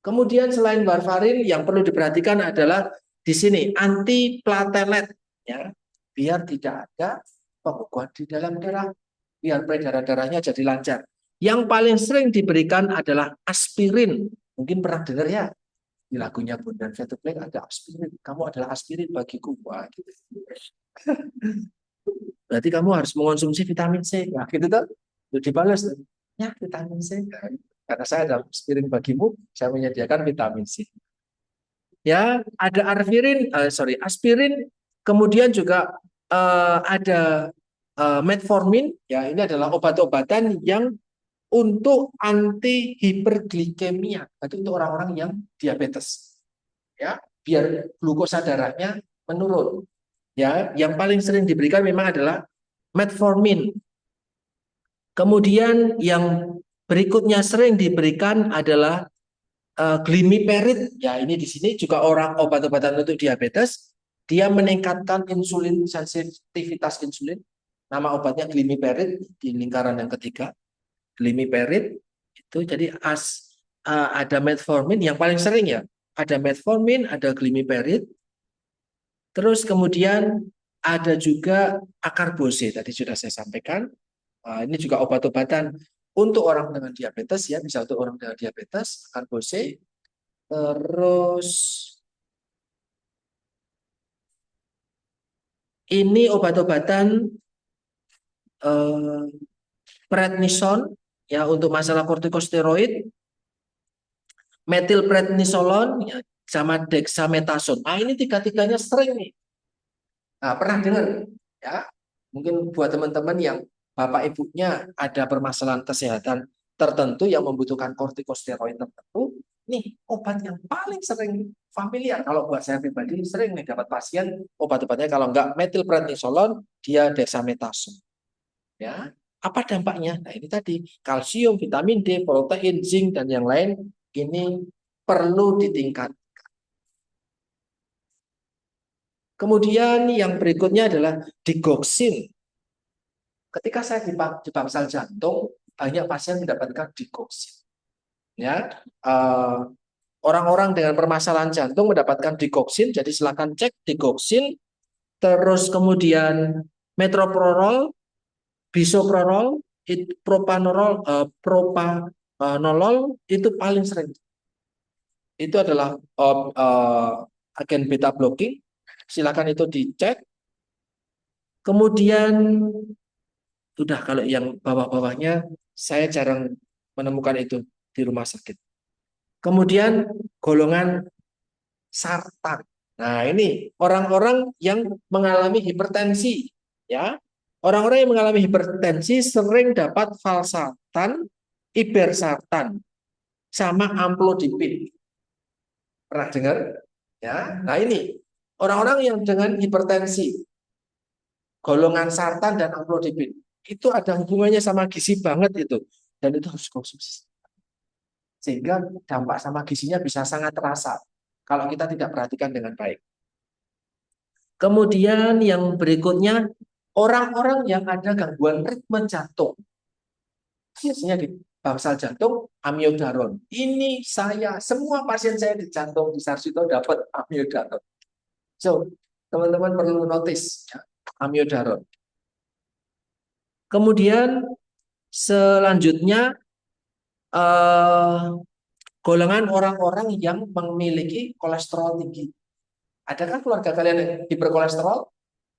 Kemudian selain warfarin yang perlu diperhatikan adalah di sini antiplatelet ya, biar tidak ada pembekuan di dalam darah, biar peredaran darahnya jadi lancar. Yang paling sering diberikan adalah aspirin. Mungkin pernah dengar ya di lagunya Bondan Fetuplex ada aspirin. Kamu adalah aspirin bagiku. Wah, gitu. Berarti kamu harus mengonsumsi vitamin C. Nah, gitu tuh. Dibalas ya vitamin C. Karena saya adalah aspirin bagimu, saya menyediakan vitamin C. ya, ada aspirin, kemudian juga ada metformin, ya ini adalah obat-obatan yang untuk anti hiperglikemia, itu untuk orang-orang yang diabetes, ya, biar glukosa darahnya menurun. Ya, yang paling sering diberikan memang adalah metformin. Kemudian yang berikutnya sering diberikan adalah glimiperid. Ya, ini di sini juga orang obat-obatan untuk diabetes. Dia meningkatkan insulin, sensitivitas insulin. Nama obatnya glimiperid di lingkaran yang ketiga. Glimiperid itu jadi ada metformin yang paling sering ya. Ada metformin, ada glimiperid. Terus kemudian ada juga akarbose tadi sudah saya sampaikan. Ini juga obat-obatan untuk orang dengan diabetes ya, bisa untuk orang dengan diabetes, akarbose. Terus ini obat-obatan eh, prednison ya untuk masalah kortikosteroid, metilprednisolon ya, sama dexamethasone. Nah, ini tiga-tiganya sering nih. Nah, pernah dengar ya? Mungkin buat teman-teman yang bapak ibunya ada permasalahan kesehatan tertentu yang membutuhkan kortikosteroid tertentu, nih obat yang paling sering familiar. Kalau buat saya pribadi sering nih dapat pasien obat-obatnya kalau enggak metilprednisolon, dia dexamethasone. Ya, apa dampaknya? Nah, ini tadi kalsium, vitamin D, protein, zinc dan yang lain ini perlu ditingkatkan. Kemudian yang berikutnya adalah digoxin. Ketika saya di bangsal jantung, banyak pasien mendapatkan digoxin. Ya, orang-orang dengan permasalahan jantung mendapatkan digoxin. Jadi silakan cek digoxin. Terus kemudian metoprolol, bisoprolol, propanolol, propanolol itu paling sering. Itu adalah agen beta blocking. Silakan itu dicek. Kemudian udah kalau yang bawah-bawahnya saya jarang menemukan itu di rumah sakit. Kemudian golongan sartan. Nah, ini orang-orang yang mengalami hipertensi ya. Orang-orang yang mengalami hipertensi sering dapat valsartan, ibersartan sama amlodipin. Pernah dengar? Ya. Nah, ini orang-orang yang dengan hipertensi, golongan sartan dan amlodipin itu ada hubungannya sama gizi banget itu, dan itu harus konsumsi sehingga dampak sama gizinya bisa sangat terasa kalau kita tidak perhatikan dengan baik. Kemudian yang berikutnya orang-orang yang ada gangguan ritme jantung, biasanya di bangsal jantung amiodaron. Ini saya semua pasien saya di jantung di Sarjito dapat amiodaron. So teman-teman perlu notice ya, amiodaron. Kemudian selanjutnya eh, golongan orang-orang yang memiliki kolesterol tinggi. Adakah keluarga kalian yang hiperkolesterol?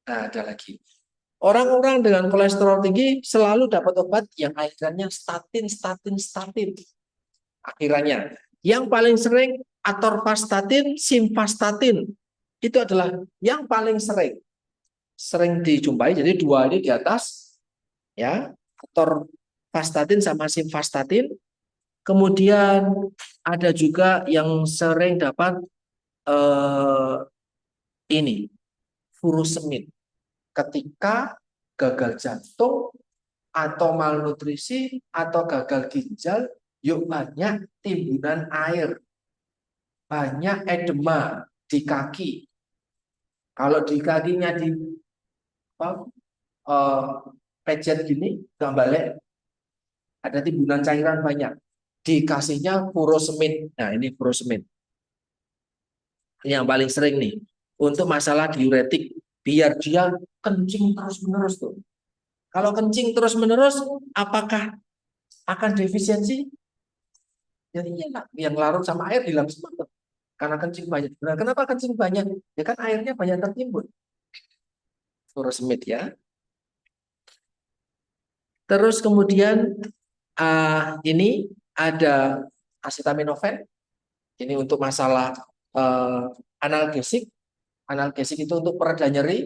Nah, ada lagi. Orang-orang dengan kolesterol tinggi selalu dapat obat yang akhirannya statin, statin, statin. Akhirannya. Yang paling sering atorvastatin, simvastatin. Itu adalah yang paling sering. Sering dijumpai, jadi dua ini di atas. Ya, atorvastatin sama simvastatin. Kemudian ada juga yang sering dapat eh, ini furosemid ketika gagal jantung atau malnutrisi atau gagal ginjal, yuk banyak timbunan air, banyak edema di kaki. Kalau di kakinya di apa, eh, pecet gini, nggak balik, ada timbunan cairan banyak. Dikasihnya furosemid. Nah, ini furosemid. Ini yang paling sering nih untuk masalah diuretik biar dia kencing terus-menerus tuh. Kalau kencing terus-menerus, apakah akan defisiensi? Jadi yang larut sama air hilang semua tuh. Karena kencing banyak. Nah, kenapa kencing banyak? Ya kan airnya banyak tertimbun. Furosemid ya. Terus kemudian ini ada acetaminophen. Ini untuk masalah analgesik. Analgesik itu untuk pereda nyeri,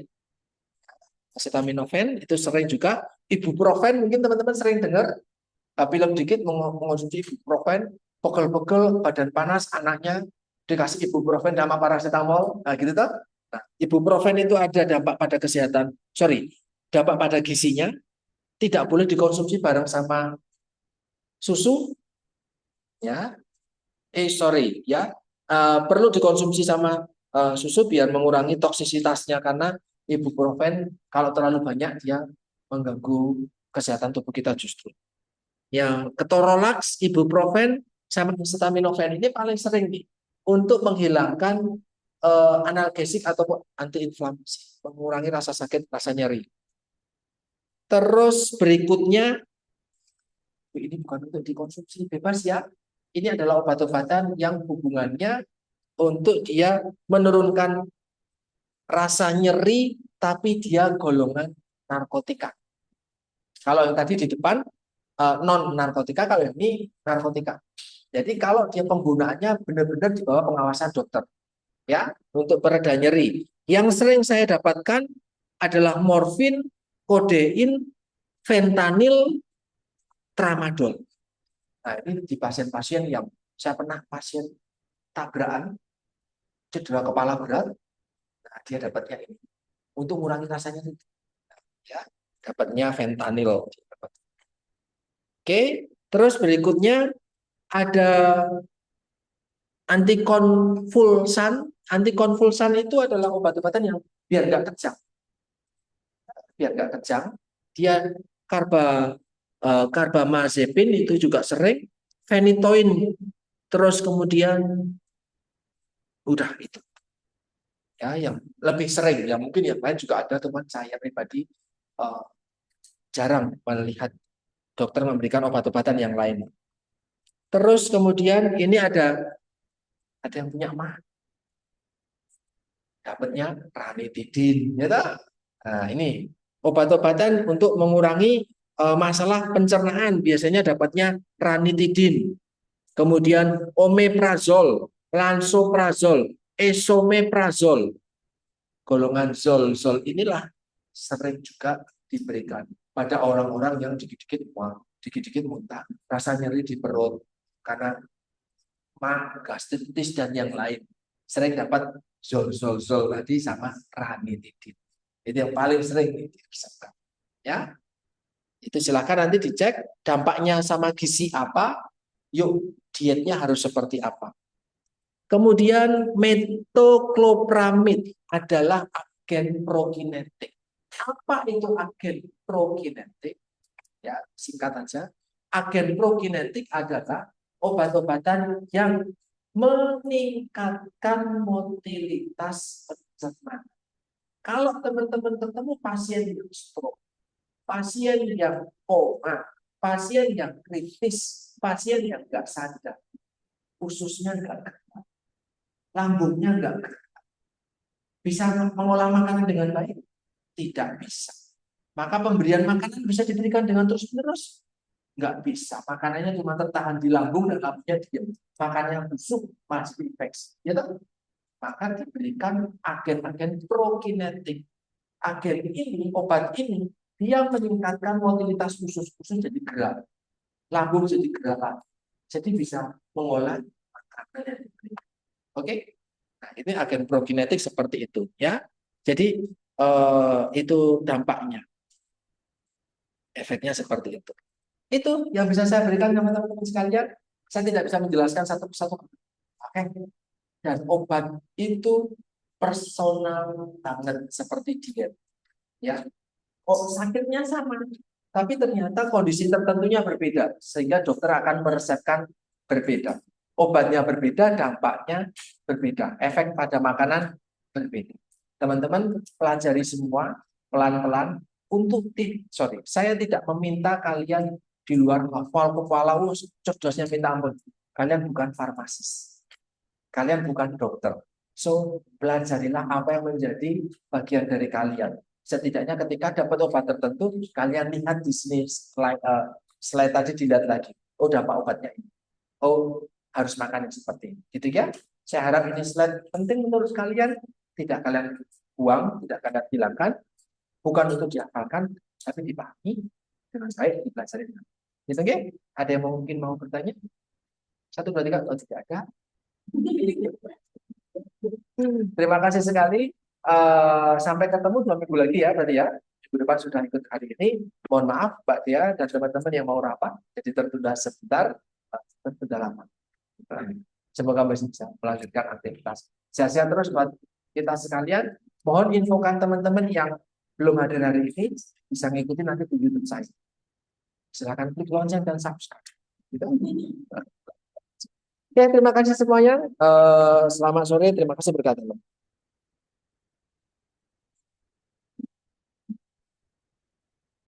acetaminophen itu sering juga. Ibuprofen mungkin teman-teman sering dengar, pilek dikit mengonsumsi ibuprofen, pegel-pegel, badan panas, anaknya dikasih ibuprofen sama paracetamol, nah gitu toh. Nah, ibuprofen itu ada dampak pada kesehatan, dampak pada gizinya, tidak boleh dikonsumsi bareng sama susu, ya. Ya, perlu dikonsumsi sama susu biar mengurangi toksisitasnya karena ibuprofen kalau terlalu banyak dia mengganggu kesehatan tubuh kita justru. Yang ketorolax, ibuprofen, sama acetaminophen ini paling sering nih untuk menghilangkan analgesik atau antiinflamasi, mengurangi rasa sakit, rasa nyeri. Terus berikutnya, ini bukan untuk dikonsumsi bebas ya. Ini adalah obat-obatan yang hubungannya untuk dia menurunkan rasa nyeri, tapi dia golongan narkotika. Kalau yang tadi di depan non narkotika, kalau ini narkotika. Jadi kalau dia penggunaannya benar-benar di bawah pengawasan dokter, ya, untuk pereda nyeri. Yang sering saya dapatkan adalah morfin, kodein, fentanyl, tramadol. Nah, ini di pasien-pasien yang saya pernah pasien tabrakan, cedera kepala berat, nah, dia dapatnya ini untuk mengurangi rasanya, ya, dapatnya fentanyl. Oke, terus berikutnya ada antikonvulsan. Antikonvulsan itu adalah obat-obatan yang biar nggak kejang, dia karbamazepin itu juga sering, phenytoin, terus kemudian udah itu ya yang lebih sering. Ya mungkin yang lain juga ada, teman saya pribadi uh, jarang melihat dokter memberikan obat-obatan yang lain. Terus kemudian ini ada yang punya mah dapatnya ranitidin, ya tak? Nah, ini obat-obatan untuk mengurangi masalah pencernaan, biasanya dapatnya ranitidin. Kemudian omeprazol, lansoprazol, esomeprazol, golongan zol inilah sering juga diberikan pada orang-orang yang dikit-dikit mual, dikit-dikit muntah, rasa nyeri di perut karena gastritis dan yang lain. Sering dapat zol tadi sama ranitidin. Itu yang paling sering diresepkan. Ya, itu silakan nanti dicek dampaknya sama gizi apa. Yuk, dietnya harus seperti apa. Kemudian metoclopramid adalah agen prokinetik. Apa itu agen prokinetik? Ya, singkat aja. Agen prokinetik adalah obat-obatan yang meningkatkan motilitas pencernaan. Kalau teman-teman ketemu pasien yang stroke, pasien yang koma, pasien yang kritis, pasien yang nggak sadar, ususnya nggak gerak, lambungnya nggak gerak, bisa mengolah makanan dengan baik? Tidak bisa. Maka pemberian makanan bisa diberikan dengan terus-menerus? Nggak bisa. Makanannya cuma tertahan di lambung dan lambungnya diam. Makannya busuk, masih infeksi. Ya toh? Maka diberikan agen-agen prokinetik. Agen ini, obat ini, dia meningkatkan mobilitas usus-usus jadi gerak, lambung jadi gerak lagi. Jadi bisa mengolah makanan yang diberikan. Oke? Nah, ini agen prokinetik seperti itu, ya. Jadi itu dampaknya, efeknya seperti itu. Itu yang bisa saya berikan kepada teman-teman sekalian. Saya tidak bisa menjelaskan satu persatu. Oke. Dan obat itu personal banget seperti diet. Ya, sakitnya sama, tapi ternyata kondisi tertentunya berbeda, sehingga dokter akan meresepkan berbeda. Obatnya berbeda, dampaknya berbeda, efek pada makanan berbeda. Teman-teman pelajari semua pelan-pelan untuk saya tidak meminta kalian di luar hafal kepala, cerdasnya minta ampun. Kalian bukan farmasis, kalian bukan dokter. So, pelajarilah apa yang menjadi bagian dari kalian. Setidaknya ketika dapat obat tertentu, kalian lihat di sini slide tadi, dilihat lagi. Oh, dampak obatnya ini. Oh, harus makan yang seperti ini. Gitu ya. Saya harap ini slide penting menurut kalian, tidak kalian buang, tidak kalian hilangkan, bukan untuk dihafalkan, tapi dipahami dengan baik, dipelajari dengan baik. Gitu, oke? Ada yang mungkin mau bertanya? 1, 2, 3, kalau tidak ada. Terima kasih sekali. Sampai ketemu 2 minggu lagi ya, berarti ya. Minggu depan sudah ikut hari ini. Mohon maaf, Mbak Tia dan teman-teman yang mau rapat, jadi tertunda sebentar, tertunda lama. Semoga masih bisa melanjutkan aktivitas. Sehat-sehat terus buat kita sekalian. Mohon infokan teman-teman yang belum hadir hari ini bisa ngikutin nanti di YouTube saya. Silakan klik lonceng dan subscribe. Gitu. Oke, terima kasih semuanya. Selamat sore, terima kasih berkat.